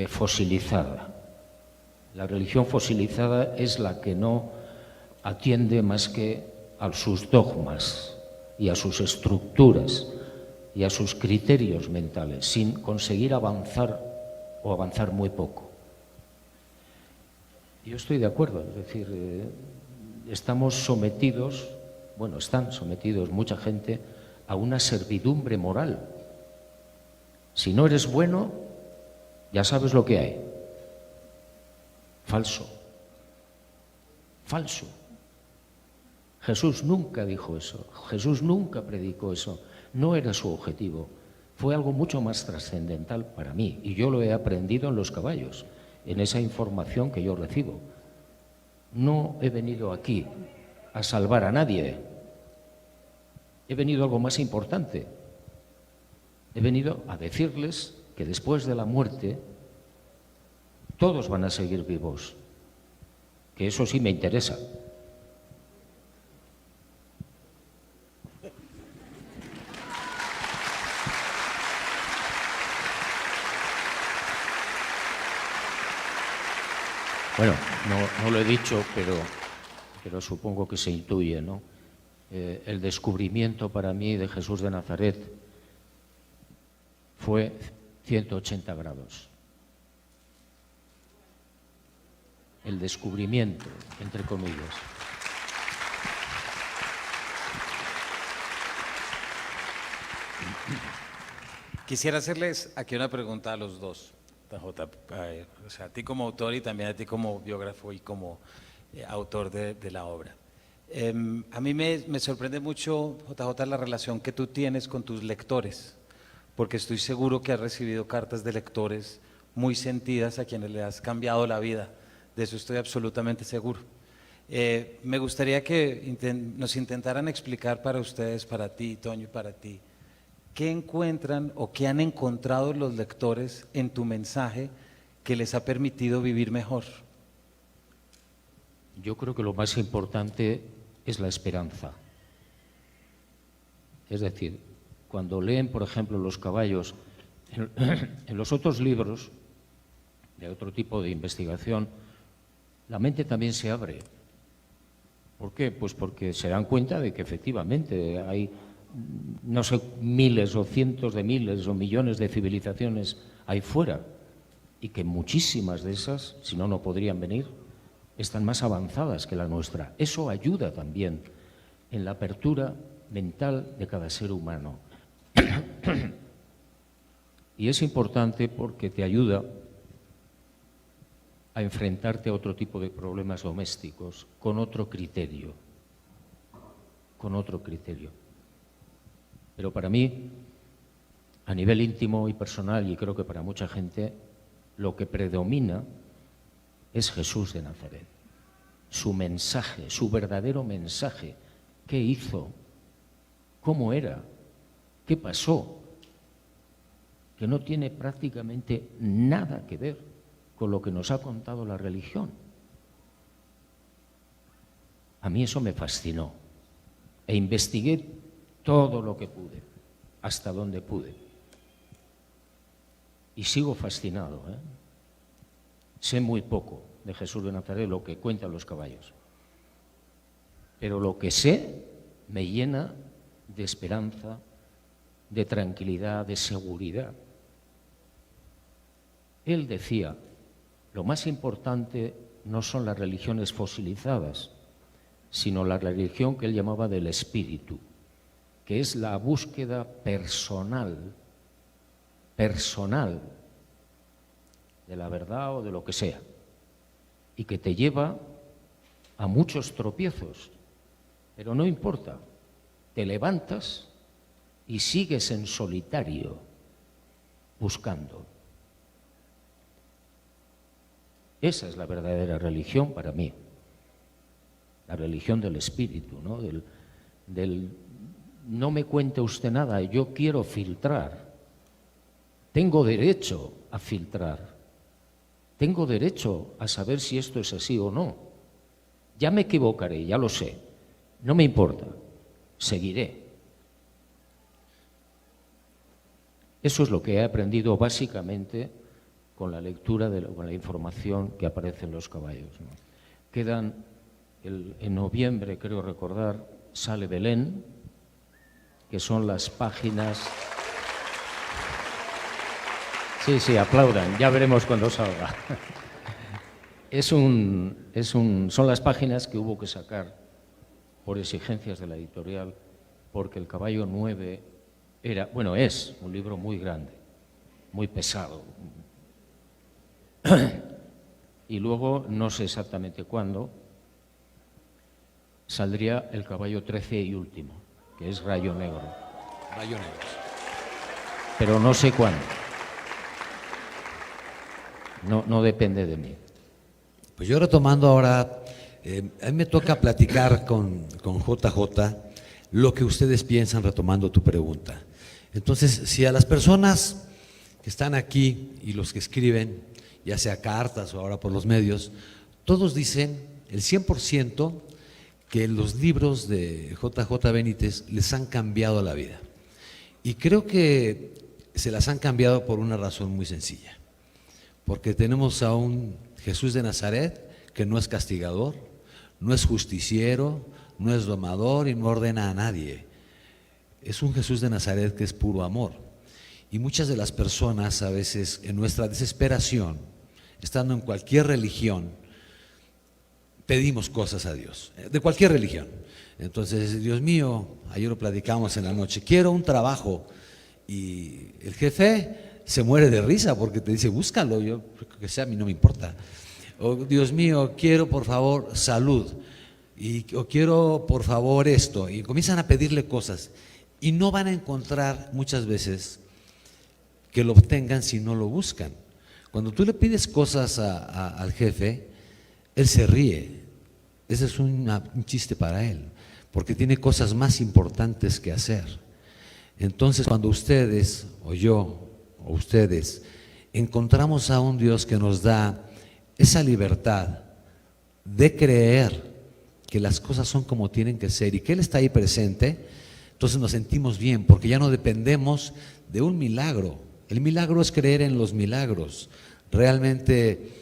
fosilizada. La religión fosilizada es la que no atiende más que a sus dogmas y a sus estructuras y a sus criterios mentales, sin conseguir avanzar o avanzar muy poco. Yo estoy de acuerdo, es decir, estamos sometidos, bueno, están sometidos mucha gente a una servidumbre moral. Si no eres bueno, ya sabes lo que hay. Falso. Falso. Jesús nunca dijo eso, Jesús nunca predicó eso, no era su objetivo. Fue algo mucho más trascendental para mí y yo lo he aprendido en Los caballos, en esa información que yo recibo. No he venido aquí a salvar a nadie, he venido a algo más importante. He venido a decirles que después de la muerte todos van a seguir vivos, que eso sí me interesa. Bueno, no lo he dicho, pero supongo que se intuye, ¿no? El descubrimiento para mí de Jesús de Nazaret fue 180 grados. El descubrimiento, entre comillas. Quisiera hacerles aquí una pregunta a los dos, JJ, o sea, a ti como autor y también a ti como biógrafo y como autor de la obra. A mí me sorprende mucho, JJ, la relación que tú tienes con tus lectores, porque estoy seguro que has recibido cartas de lectores muy sentidas a quienes le has cambiado la vida, de eso estoy absolutamente seguro. Me gustaría que nos intentaran explicar para ustedes, para ti, Toño, y para ti, ¿qué encuentran o qué han encontrado los lectores en tu mensaje que les ha permitido vivir mejor? Yo creo que lo más importante es la esperanza. Es decir, cuando leen, por ejemplo, Los caballos, en los otros libros de otro tipo de investigación, la mente también se abre. ¿Por qué? Pues porque se dan cuenta de que efectivamente hay, no sé, miles o cientos de miles o millones de civilizaciones ahí fuera y que muchísimas de esas, si no, no podrían venir, están más avanzadas que la nuestra. Eso ayuda también en la apertura mental de cada ser humano. Y es importante porque te ayuda a enfrentarte a otro tipo de problemas domésticos con otro criterio. Con otro criterio. Pero para mí, a nivel íntimo y personal, y creo que para mucha gente, lo que predomina es Jesús de Nazaret. Su mensaje, su verdadero mensaje. ¿Qué hizo? ¿Cómo era? ¿Qué pasó? Que no tiene prácticamente nada que ver con lo que nos ha contado la religión. A mí eso me fascinó. E investigué todo lo que pude, hasta donde pude. Y sigo fascinado, ¿eh? Sé muy poco de Jesús de Nazaret, lo que cuentan Los caballos. Pero lo que sé me llena de esperanza, de tranquilidad, de seguridad. Él decía, lo más importante no son las religiones fosilizadas, sino la religión que él llamaba del espíritu, que es la búsqueda personal de la verdad o de lo que sea, y que te lleva a muchos tropiezos, pero no importa, te levantas y sigues en solitario buscando. Esa es la verdadera religión para mí, la religión del espíritu, ¿no? Del no me cuente usted nada, yo quiero filtrar, tengo derecho a filtrar, tengo derecho a saber si esto es así o no. Ya me equivocaré, ya lo sé, no me importa, seguiré. Eso es lo que he aprendido básicamente con la lectura, con la información que aparece en Los caballos, ¿no? Quedan, en noviembre, creo recordar, sale Belén, que son las páginas... Sí, aplaudan, ya veremos cuando salga. Son las páginas que hubo que sacar por exigencias de la editorial, porque El caballo 9 es un libro muy grande, muy pesado. Y luego, no sé exactamente cuándo, saldría El caballo 13 y último, que es Rayo Negro. Rayo Negro. Pero no sé cuándo. No depende de mí. Pues yo retomando ahora, a mí me toca platicar con JJ lo que ustedes piensan, retomando tu pregunta. Entonces, si a las personas que están aquí y los que escriben, ya sea cartas o ahora por los medios, todos dicen, el 100%, que los libros de JJ Benítez les han cambiado la vida. Y creo que se las han cambiado por una razón muy sencilla. Porque tenemos a un Jesús de Nazaret que no es castigador, no es justiciero, no es domador y no ordena a nadie. Es un Jesús de Nazaret que es puro amor. Y muchas de las personas a veces en nuestra desesperación, estando en cualquier religión, pedimos cosas a Dios, de cualquier religión. Entonces, Dios mío, ayer lo platicamos en la noche, quiero un trabajo. Y el jefe se muere de risa porque te dice, búscalo, yo que sea, a mí no me importa. O, Dios mío, quiero por favor salud. O quiero por favor esto. Y comienzan a pedirle cosas. Y no van a encontrar muchas veces que lo obtengan si no lo buscan. Cuando tú le pides cosas al jefe, él se ríe. Ese es un chiste para él, porque tiene cosas más importantes que hacer. Entonces, cuando ustedes, o yo, o ustedes, encontramos a un Dios que nos da esa libertad de creer que las cosas son como tienen que ser y que Él está ahí presente, entonces nos sentimos bien, porque ya no dependemos de un milagro. El milagro es creer en los milagros. Realmente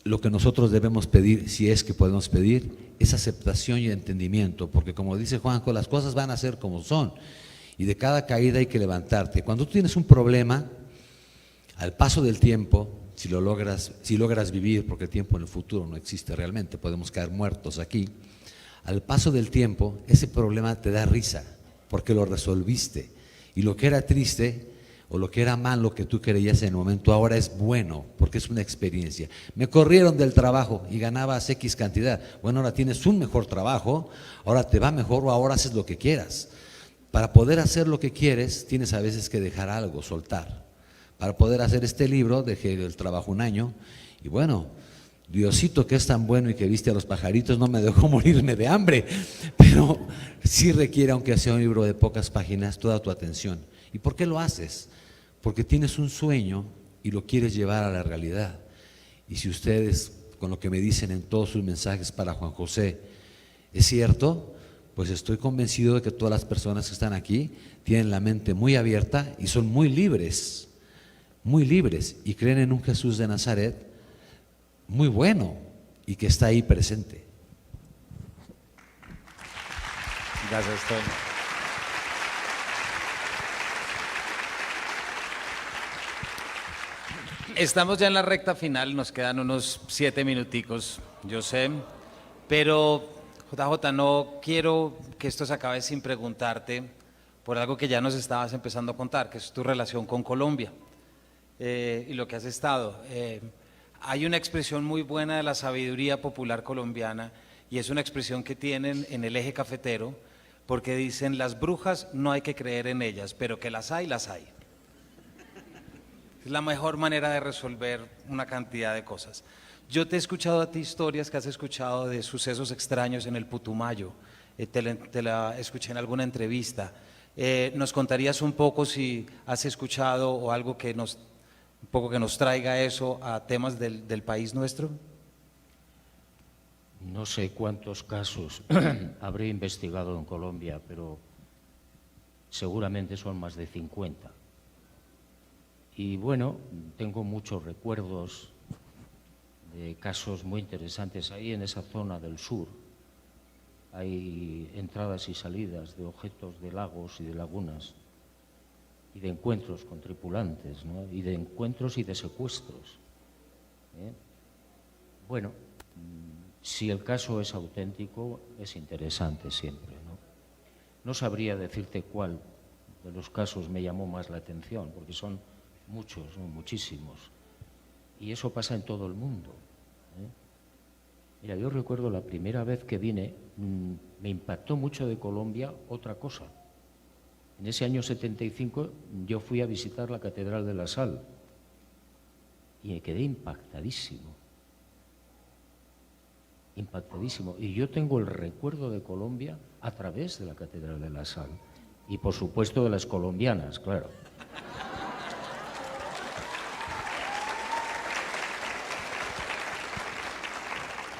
lo que nosotros debemos pedir, si es que podemos pedir, es aceptación y entendimiento, porque como dice Juanjo, las cosas van a ser como son. Y de cada caída hay que levantarte. Cuando tú tienes un problema, al paso del tiempo, si logras vivir, porque el tiempo en el futuro no existe realmente, podemos caer muertos aquí, al paso del tiempo, ese problema te da risa, porque lo resolviste. Y lo que era triste, o lo que era malo que tú creías en el momento, ahora es bueno, porque es una experiencia. Me corrieron del trabajo y ganabas X cantidad. Bueno, ahora tienes un mejor trabajo, ahora te va mejor o ahora haces lo que quieras. Para poder hacer lo que quieres, tienes a veces que dejar algo, soltar. Para poder hacer este libro, dejé el trabajo un año y bueno, Diosito que es tan bueno y que viste a los pajaritos no me dejó morirme de hambre, pero sí requiere, aunque sea un libro de pocas páginas, toda tu atención. ¿Y por qué lo haces? Porque tienes un sueño y lo quieres llevar a la realidad. Y si ustedes, con lo que me dicen en todos sus mensajes para Juan José, es cierto, pues estoy convencido de que todas las personas que están aquí tienen la mente muy abierta y son muy libres y creen en un Jesús de Nazaret muy bueno y que está ahí presente. Gracias, Toño. Estamos ya en la recta final, nos quedan unos 7 minuticos, yo sé, pero JJ, no quiero que esto se acabe sin preguntarte por algo que ya nos estabas empezando a contar, que es tu relación con Colombia y lo que has estado. Hay una expresión muy buena de la sabiduría popular colombiana y es una expresión que tienen en el eje cafetero porque dicen las brujas no hay que creer en ellas, pero que las hay, las hay. Es la mejor manera de resolver una cantidad de cosas. Yo te he escuchado a ti historias que has escuchado de sucesos extraños en el Putumayo, te la escuché en alguna entrevista. ¿Nos contarías un poco si has escuchado o algo que un poco que nos traiga eso a temas del país nuestro? No sé cuántos casos habré investigado en Colombia, pero seguramente son más de 50. Y bueno, tengo muchos recuerdos de casos muy interesantes. Ahí en esa zona del sur hay entradas y salidas de objetos de lagos y de lagunas y de encuentros con tripulantes, ¿no? Y de encuentros y de secuestros. Bueno, si el caso es auténtico, es interesante siempre, ¿no? No sabría decirte cuál de los casos me llamó más la atención, porque son muchos, ¿no? Muchísimos. Y eso pasa en todo el mundo. Mira, yo recuerdo la primera vez que vine, me impactó mucho de Colombia otra cosa. En ese año 75 yo fui a visitar la Catedral de la Sal y me quedé impactadísimo. Impactadísimo. Y yo tengo el recuerdo de Colombia a través de la Catedral de la Sal y por supuesto de las colombianas, claro.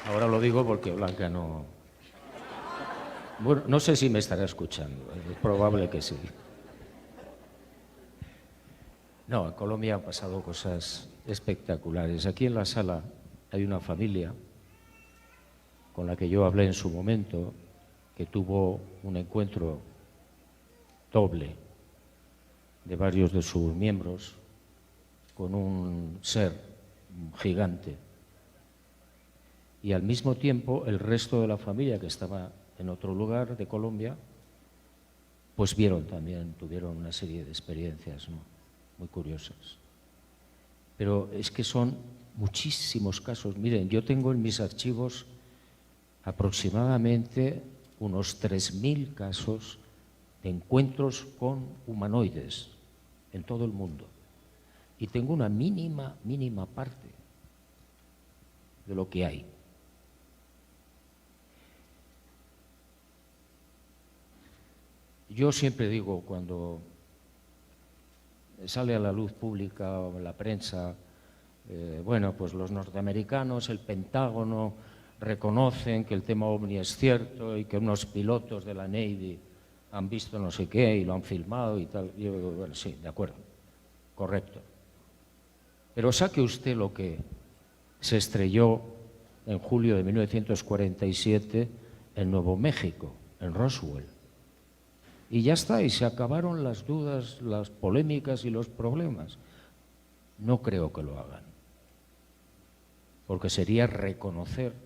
Ahora lo digo porque Blanca no... Bueno, no sé si me estará escuchando, es probable que sí. No, en Colombia han pasado cosas espectaculares. Aquí en la sala hay una familia con la que yo hablé en su momento, que tuvo un encuentro doble de varios de sus miembros con un ser gigante. Y al mismo tiempo el resto de la familia que estaba en otro lugar de Colombia, pues tuvieron una serie de experiencias, ¿no?, muy curiosas. Pero es que son muchísimos casos. Miren, yo tengo en mis archivos aproximadamente unos 3.000 casos de encuentros con humanoides en todo el mundo. Y tengo una mínima parte de lo que hay. Yo siempre digo, cuando sale a la luz pública o en la prensa, bueno, pues los norteamericanos, el Pentágono, reconocen que el tema OVNI es cierto y que unos pilotos de la Navy han visto no sé qué y lo han filmado y tal. Yo digo, bueno, sí, de acuerdo, correcto. Pero saque usted lo que se estrelló en julio de 1947 en Nuevo México, en Roswell. Y ya está, y se acabaron las dudas, las polémicas y los problemas. No creo que lo hagan, porque sería reconocer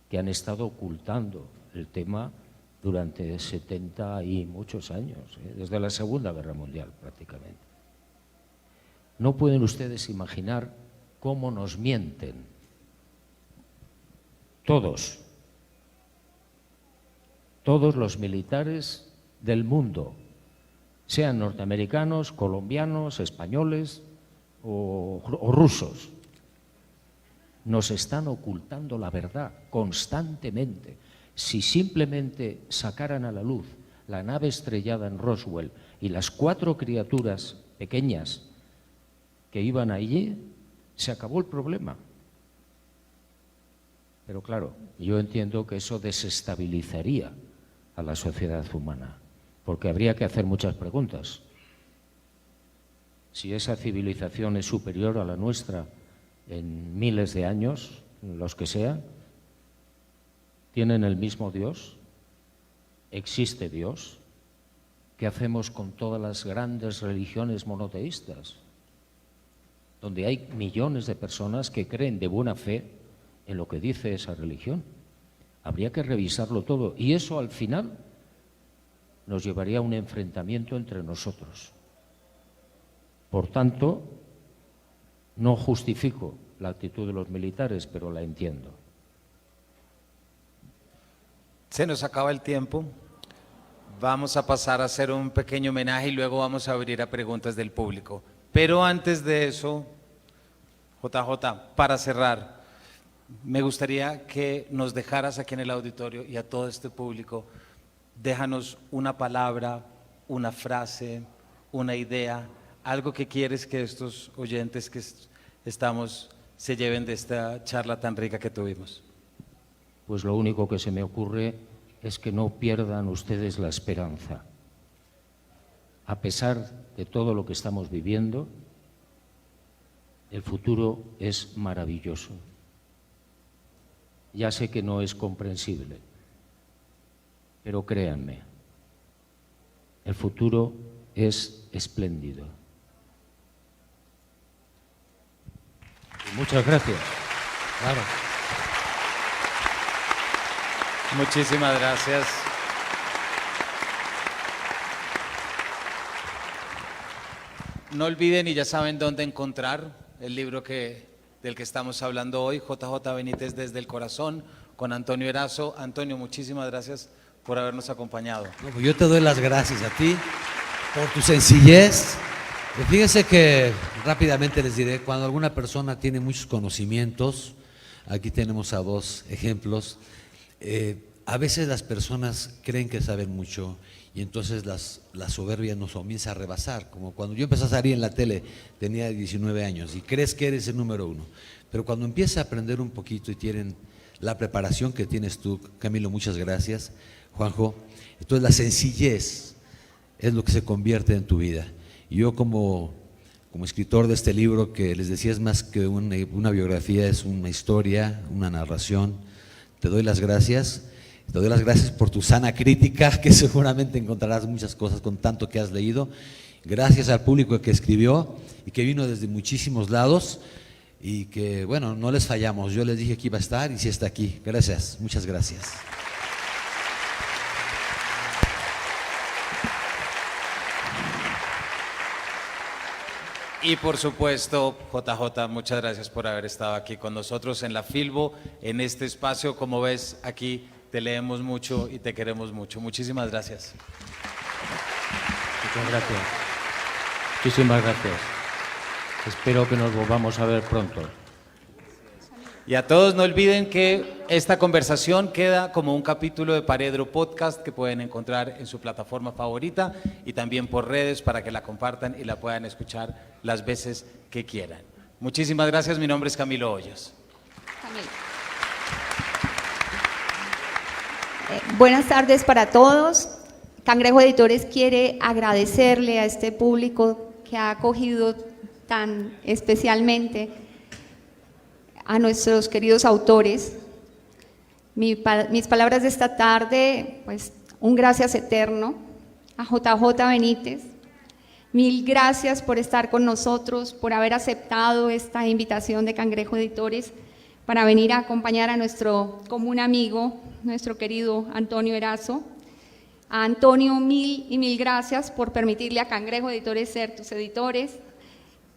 que han estado ocultando el tema durante 70 y muchos años, desde la Segunda Guerra Mundial prácticamente. No pueden ustedes imaginar cómo nos mienten. Todos los militares del mundo, sean norteamericanos, colombianos, españoles o rusos, nos están ocultando la verdad constantemente. Si simplemente sacaran a la luz la nave estrellada en Roswell y las 4 criaturas pequeñas que iban allí, se acabó el problema. Pero claro, yo entiendo que eso desestabilizaría a la sociedad humana, porque habría que hacer muchas preguntas. Si esa civilización es superior a la nuestra en miles de años, los que sean, ¿tienen el mismo Dios? ¿Existe Dios? ¿Qué hacemos con todas las grandes religiones monoteístas, donde hay millones de personas que creen de buena fe en lo que dice esa religión? Habría que revisarlo todo, y eso al final nos llevaría a un enfrentamiento entre nosotros. Por tanto, no justifico la actitud de los militares, pero la entiendo. Se nos acaba el tiempo. Vamos a pasar a hacer un pequeño homenaje y luego vamos a abrir a preguntas del público. Pero antes de eso, JJ, para cerrar, me gustaría que nos dejaras aquí en el auditorio y a todo este público, déjanos una palabra, una frase, una idea, algo que quieres que estos oyentes que estamos se lleven de esta charla tan rica que tuvimos. Pues lo único que se me ocurre es que no pierdan ustedes la esperanza. A pesar de todo lo que estamos viviendo, el futuro es maravilloso. Ya sé que no es comprensible, pero créanme, el futuro es espléndido. Y muchas gracias. Claro. Muchísimas gracias. No olviden, y ya saben dónde encontrar el libro del que estamos hablando hoy, JJ Benítez desde el corazón, con Antonio Erazo. Antonio, muchísimas gracias por habernos acompañado. No, pues yo te doy las gracias a ti por tu sencillez. Fíjense que rápidamente les diré, cuando alguna persona tiene muchos conocimientos, aquí tenemos a 2 ejemplos, a veces las personas creen que saben mucho y entonces la soberbia nos comienza a rebasar, como cuando yo empecé a salir en la tele, tenía 19 años y crees que eres el número 1, pero cuando empiezas a aprender un poquito y tienen la preparación que tienes tú, Camilo, muchas gracias, Juanjo, entonces la sencillez es lo que se convierte en tu vida. Y yo como escritor de este libro, que les decía es más que una biografía, es una historia, una narración, te doy las gracias. Te doy las gracias por tu sana crítica, que seguramente encontrarás muchas cosas con tanto que has leído. Gracias al público que escribió y que vino desde muchísimos lados y que, bueno, no les fallamos. Yo les dije que iba a estar y sí está aquí. Gracias, muchas gracias. Y por supuesto, JJ, muchas gracias por haber estado aquí con nosotros en la Filbo, en este espacio. Como ves, aquí te leemos mucho y te queremos mucho. Muchísimas gracias. Muchas gracias. Muchísimas gracias. Espero que nos volvamos a ver pronto. Y a todos no olviden que esta conversación queda como un capítulo de Paredro Podcast que pueden encontrar en su plataforma favorita y también por redes para que la compartan y la puedan escuchar las veces que quieran. Muchísimas gracias. Mi nombre es Camilo Hoyos. Camilo. Buenas tardes para todos. Cangrejo Editores quiere agradecerle a este público que ha acogido tan especialmente a nuestros queridos autores. Mis palabras de esta tarde, pues un gracias eterno a JJ Benítez. Mil gracias por estar con nosotros, por haber aceptado esta invitación de Cangrejo Editores para venir a acompañar a nuestro común amigo, nuestro querido Antonio Erazo. A Antonio, mil y mil gracias por permitirle a Cangrejo Editores ser tus editores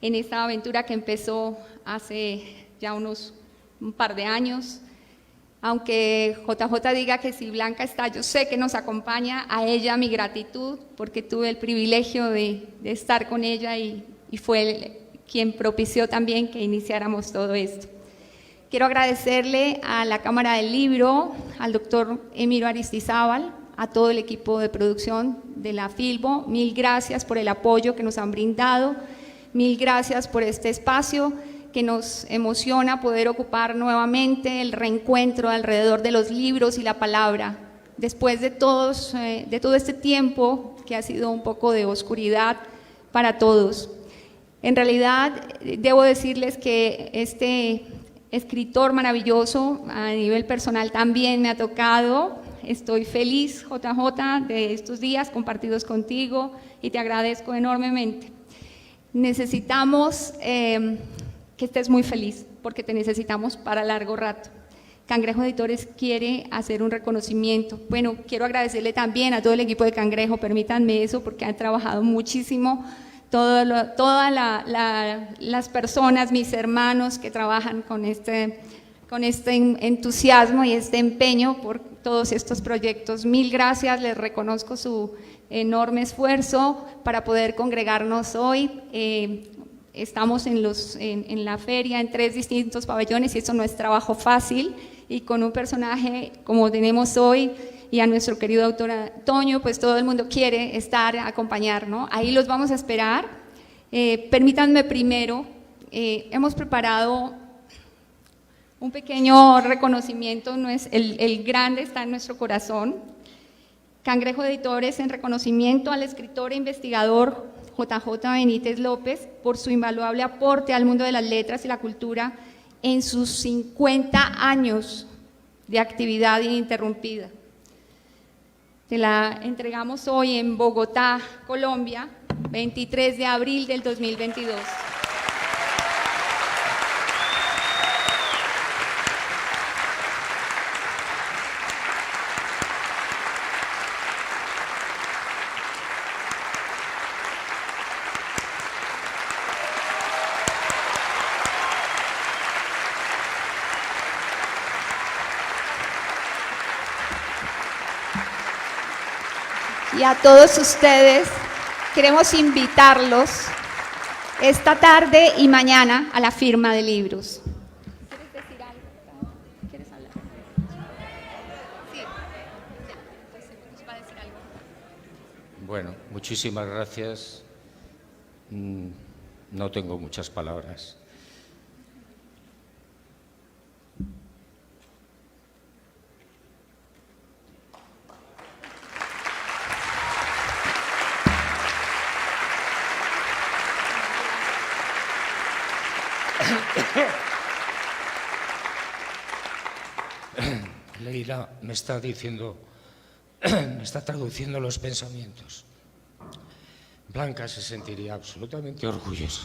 en esta aventura que empezó hace ya un par de años. Aunque JJ diga que si Blanca está, yo sé que nos acompaña, a ella mi gratitud, porque tuve el privilegio de estar con ella y fue quien propició también que iniciáramos todo esto. Quiero agradecerle a la Cámara del Libro, al doctor Emiro Aristizábal, a todo el equipo de producción de la Filbo. Mil gracias por el apoyo que nos han brindado, mil gracias por este espacio que nos emociona poder ocupar nuevamente, el reencuentro alrededor de los libros y la palabra, después de todo este tiempo que ha sido un poco de oscuridad para todos. En realidad, debo decirles que este escritor maravilloso, a nivel personal también me ha tocado. Estoy feliz, JJ, de estos días compartidos contigo y te agradezco enormemente. Necesitamos que estés muy feliz, porque te necesitamos para largo rato. Cangrejo Editores quiere hacer un reconocimiento. Bueno, quiero agradecerle también a todo el equipo de Cangrejo, permítanme eso, porque han trabajado muchísimo, todas las personas, mis hermanos que trabajan con este entusiasmo y este empeño por todos estos proyectos. Mil gracias, les reconozco su enorme esfuerzo para poder congregarnos hoy. Estamos en la feria en 3 distintos pabellones y eso no es trabajo fácil, y con un personaje como tenemos hoy y a nuestro querido autor Antonio, pues todo el mundo quiere estar, acompañar, ¿no? Ahí los vamos a esperar. Permítanme primero, hemos preparado un pequeño reconocimiento, no es el grande está en nuestro corazón. Cangrejo Editores en reconocimiento al escritor e investigador JJ Benítez López por su invaluable aporte al mundo de las letras y la cultura en sus 50 años de actividad ininterrumpida. Te la entregamos hoy en Bogotá, Colombia, 23 de abril del 2022. Y a todos ustedes queremos invitarlos esta tarde y mañana a la firma de libros. ¿Quieres decir algo? ¿Quieres hablar? Sí, ya, entonces nos va a decir algo. Bueno, muchísimas gracias. No tengo muchas palabras. Leila me está diciendo, me está traduciendo los pensamientos. Blanca se sentiría absolutamente orgullosa.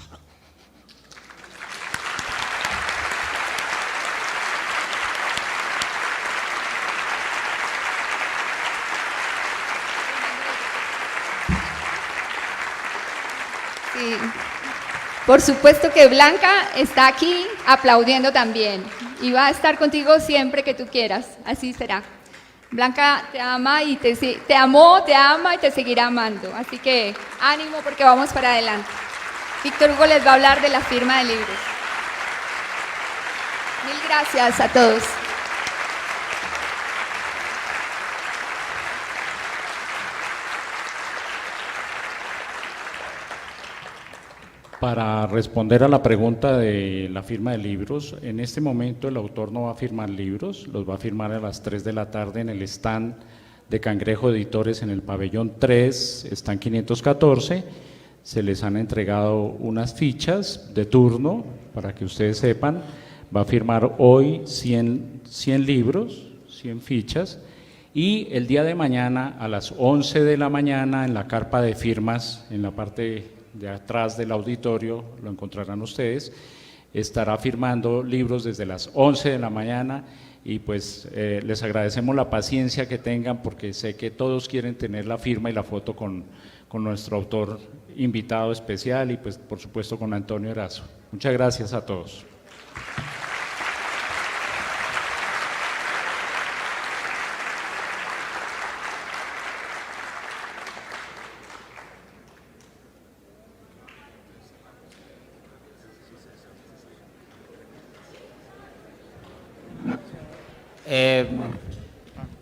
Sí. Por supuesto que Blanca está aquí aplaudiendo también y va a estar contigo siempre que tú quieras, así será. Blanca te ama y te amó, te ama y te seguirá amando, así que ánimo porque vamos para adelante. Víctor Hugo les va a hablar de la firma de libros. Mil gracias a todos. Para responder a la pregunta de la firma de libros, en este momento el autor no va a firmar libros, los va a firmar a las 3 de la tarde en el stand de Cangrejo Editores en el pabellón 3, stand 514. Se les han entregado unas fichas de turno para que ustedes sepan. Va a firmar hoy 100 libros, 100 fichas, y el día de mañana a las 11 de la mañana en la carpa de firmas, en la parte de atrás del auditorio, lo encontrarán ustedes, estará firmando libros desde las 11 de la mañana y pues les agradecemos la paciencia que tengan porque sé que todos quieren tener la firma y la foto con nuestro autor invitado especial y pues por supuesto con Antonio Erazo. Muchas gracias a todos.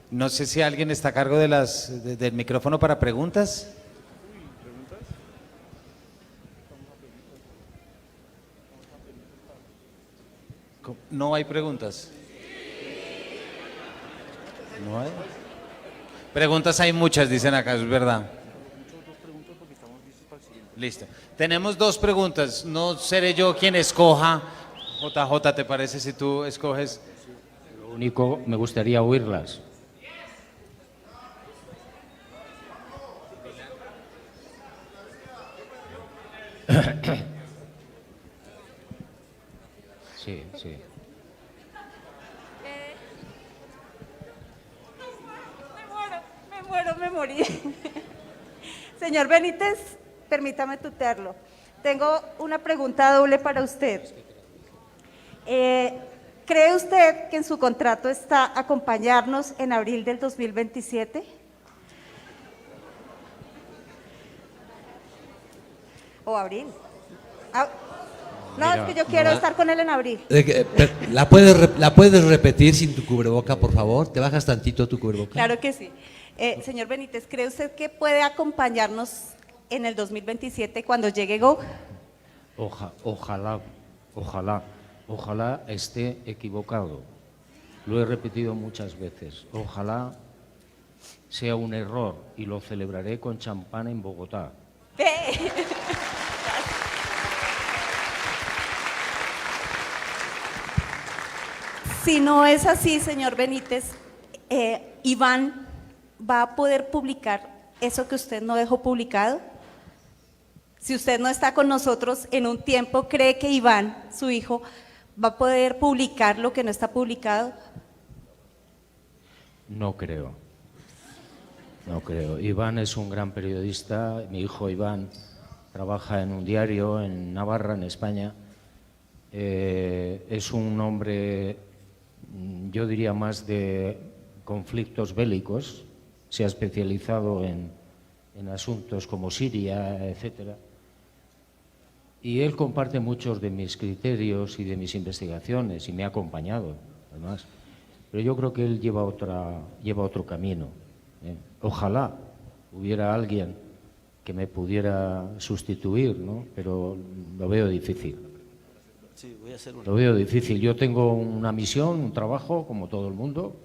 No sé si alguien está a cargo de del micrófono para preguntas. No hay preguntas. No hay. Preguntas hay muchas, dicen acá, es verdad. Listo. Tenemos dos preguntas. No seré yo quien escoja. JJ, ¿te parece si tú escoges? Lo único, me gustaría oírlas. Sí, sí. Me morí. Señor Benítez, permítame tutearlo. Tengo una pregunta doble para usted. ¿Cree usted que en su contrato está acompañarnos en abril del 2027? ¿O abril? No, Mira, es que yo quiero estar con él en abril. ¿La puedes repetir sin tu cubreboca, por favor? ¿Te bajas tantito tu cubreboca? Claro que sí. Señor Benítez, ¿cree usted que puede acompañarnos en el 2027 cuando llegue Gog? Ojalá esté equivocado. Lo he repetido muchas veces. Ojalá sea un error y lo celebraré con champán en Bogotá. Si no es así, señor Benítez, Iván va a poder publicar eso que usted no dejó publicado. Si usted no está con nosotros en un tiempo, ¿cree que Iván, su hijo, va a poder publicar lo que no está publicado? No creo. Iván es un gran periodista. Mi hijo Iván trabaja en un diario en Navarra, en España. Es un hombre, yo diría, más de conflictos bélicos. Se ha especializado en asuntos como Siria, etcétera. Y él comparte muchos de mis criterios y de mis investigaciones y me ha acompañado, además. Pero yo creo que él lleva otro camino. Ojalá hubiera alguien que me pudiera sustituir, ¿no? Pero lo veo difícil. Lo veo difícil. Yo tengo una misión, un trabajo, como todo el mundo.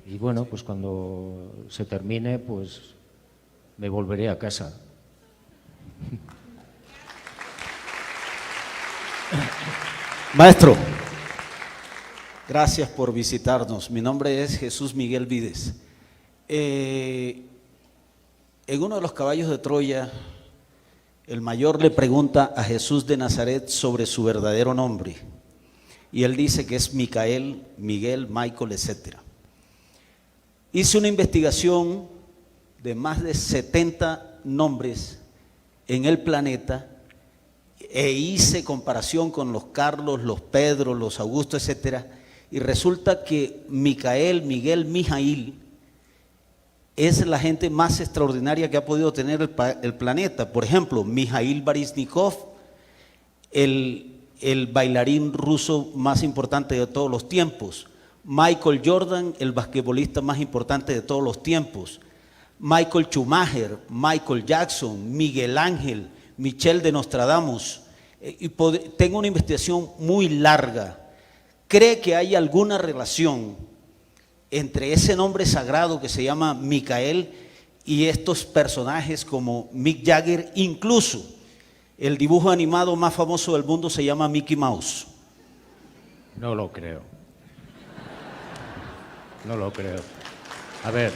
Y bueno, pues cuando se termine, pues me volveré a casa. Maestro, Gracias por visitarnos. Mi nombre es Jesús Miguel Vides. En uno de los caballos de Troya, el mayor le pregunta a Jesús de Nazaret sobre su verdadero nombre. Y él dice que es Micael, Miguel, Michael, etc. Hice una investigación de más de 70 nombres en el planeta e hice comparación con los Carlos, los Pedro, los Augusto, etc. Y resulta que Micael, Miguel, Mijail es la gente más extraordinaria que ha podido tener el planeta. Por ejemplo, Mijail Baryshnikov, el bailarín ruso más importante de todos los tiempos. Michael Jordan, el basquetbolista más importante de todos los tiempos. Michael Schumacher, Michael Jackson, Miguel Ángel, Michel de Nostradamus. Tengo una investigación muy larga. ¿Cree que hay alguna relación entre ese nombre sagrado que se llama Micael y estos personajes como Mick Jagger? Incluso el dibujo animado más famoso del mundo se llama Mickey Mouse. No lo creo. No lo creo. A ver,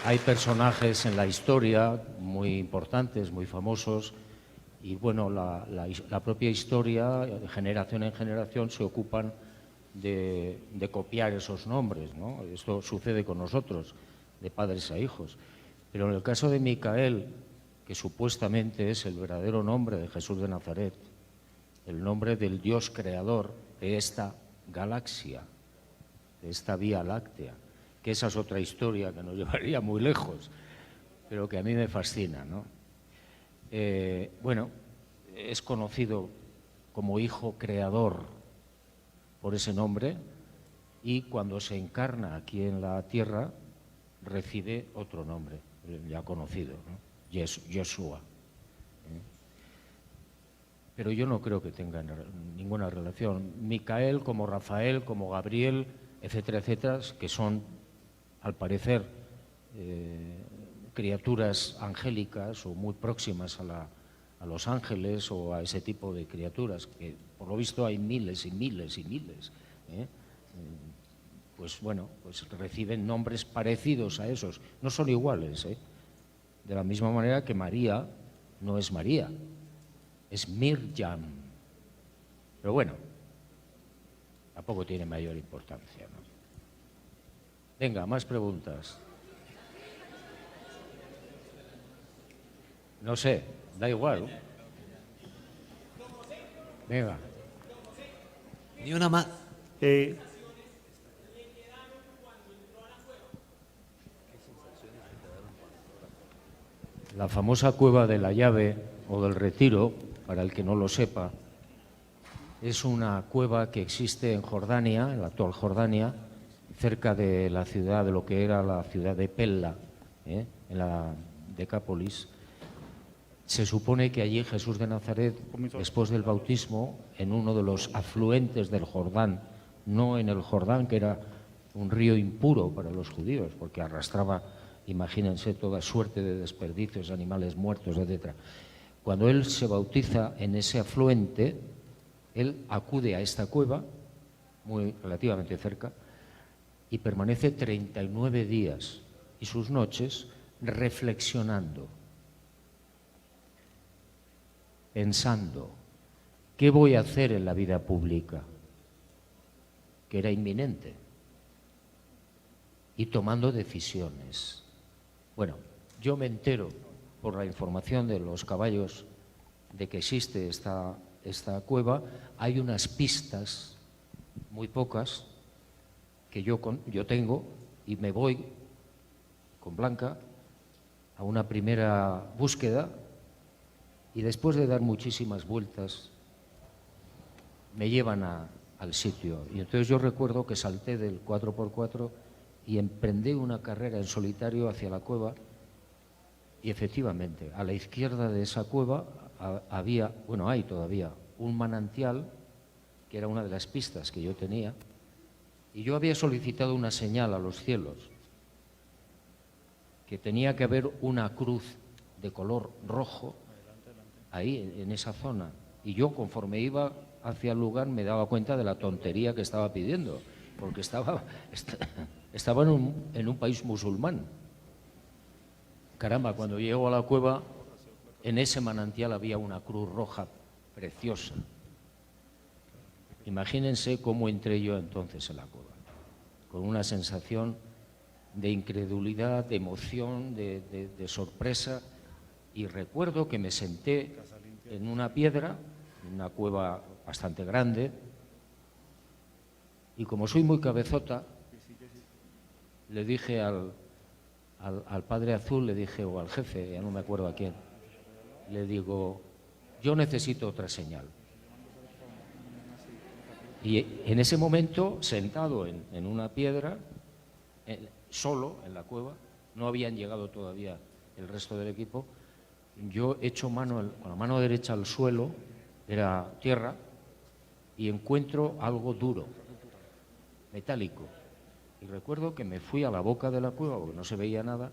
hay personajes en la historia muy importantes, muy famosos, y bueno, la propia historia, de generación en generación, se ocupan de copiar esos nombres, ¿no? Esto sucede con nosotros, de padres a hijos. Pero en el caso de Micael, que supuestamente es el verdadero nombre de Jesús de Nazaret, el nombre del Dios creador de esta galaxia, de esta Vía Láctea, que esa es otra historia que nos llevaría muy lejos, pero que a mí me fascina, ¿no? Bueno, es conocido como hijo creador por ese nombre, y cuando se encarna aquí en la tierra recibe otro nombre, ya conocido, ¿no? Yeshua. Pero yo no creo que tengan ninguna relación. Micael, como Rafael, como Gabriel, etcétera, etcétera, que son, al parecer, criaturas angélicas o muy próximas a los ángeles o a ese tipo de criaturas, que por lo visto hay miles y miles y miles, pues bueno, pues reciben nombres parecidos a esos, no son iguales, de la misma manera que María no es María, es Mirjam. Pero bueno, tampoco tiene mayor importancia, ¿no? Venga, más preguntas. No sé, da igual. Venga. Ni una más. La famosa cueva de la llave o del Retiro, para el que no lo sepa, es una cueva que existe en Jordania, en la actual Jordania, cerca de la ciudad, de lo que era la ciudad de Pella, en la Decápolis. Se supone que allí Jesús de Nazaret, después del bautismo, en uno de los afluentes del Jordán, no en el Jordán, que era un río impuro para los judíos, porque arrastraba, imagínense, toda suerte de desperdicios, animales muertos, etc. Cuando él se bautiza en ese afluente, él acude a esta cueva, muy relativamente cerca, y permanece 39 días y sus noches reflexionando, pensando, ¿qué voy a hacer en la vida pública? Que era inminente. Y tomando decisiones. Bueno, yo me entero por la información de los caballos de que existe esta cueva. Hay unas pistas, muy pocas, que yo tengo, y me voy con Blanca a una primera búsqueda, y después de dar muchísimas vueltas me llevan al sitio. Y entonces yo recuerdo que salté del 4x4 y emprendí una carrera en solitario hacia la cueva, y efectivamente a la izquierda de esa cueva había, bueno, hay todavía un manantial que era una de las pistas que yo tenía, y yo había solicitado una señal a los cielos, que tenía que haber una cruz de color rojo ahí, en esa zona, Y yo, conforme iba hacia el lugar, me daba cuenta de la tontería que estaba pidiendo, porque estaba en un país musulmán. Caramba, cuando llego a la cueva, en ese manantial había una cruz roja preciosa. Imagínense cómo entré yo entonces en la cueva, con una sensación de incredulidad, de emoción, de sorpresa, y recuerdo que me senté en una piedra, en una cueva bastante grande, y como soy muy cabezota, le dije al padre azul, le dije, o al jefe, ya no me acuerdo a quién, le digo, yo necesito otra señal. Y en ese momento, sentado en una piedra, solo en la cueva, no habían llegado todavía el resto del equipo, yo echo mano con la mano derecha al suelo, era tierra, y encuentro algo duro, metálico. Y recuerdo que me fui a la boca de la cueva, porque no se veía nada,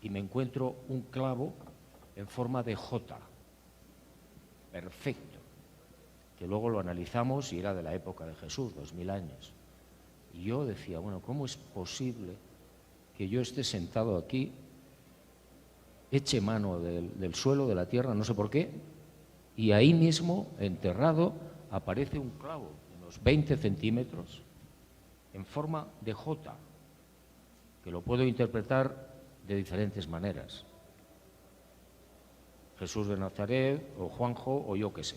y me encuentro un clavo en forma de J, perfecto, que luego lo analizamos y era de la época de Jesús, 2000 años. Y yo decía, bueno, ¿cómo es posible que yo esté sentado aquí, eche mano del suelo, de la tierra, no sé por qué, y ahí mismo, enterrado, aparece un clavo de unos 20 centímetros en forma de J, que lo puedo interpretar de diferentes maneras. Jesús de Nazaret, o Juanjo, o yo qué sé.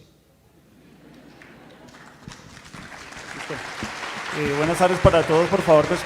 Buenas tardes para todos, por favor, pues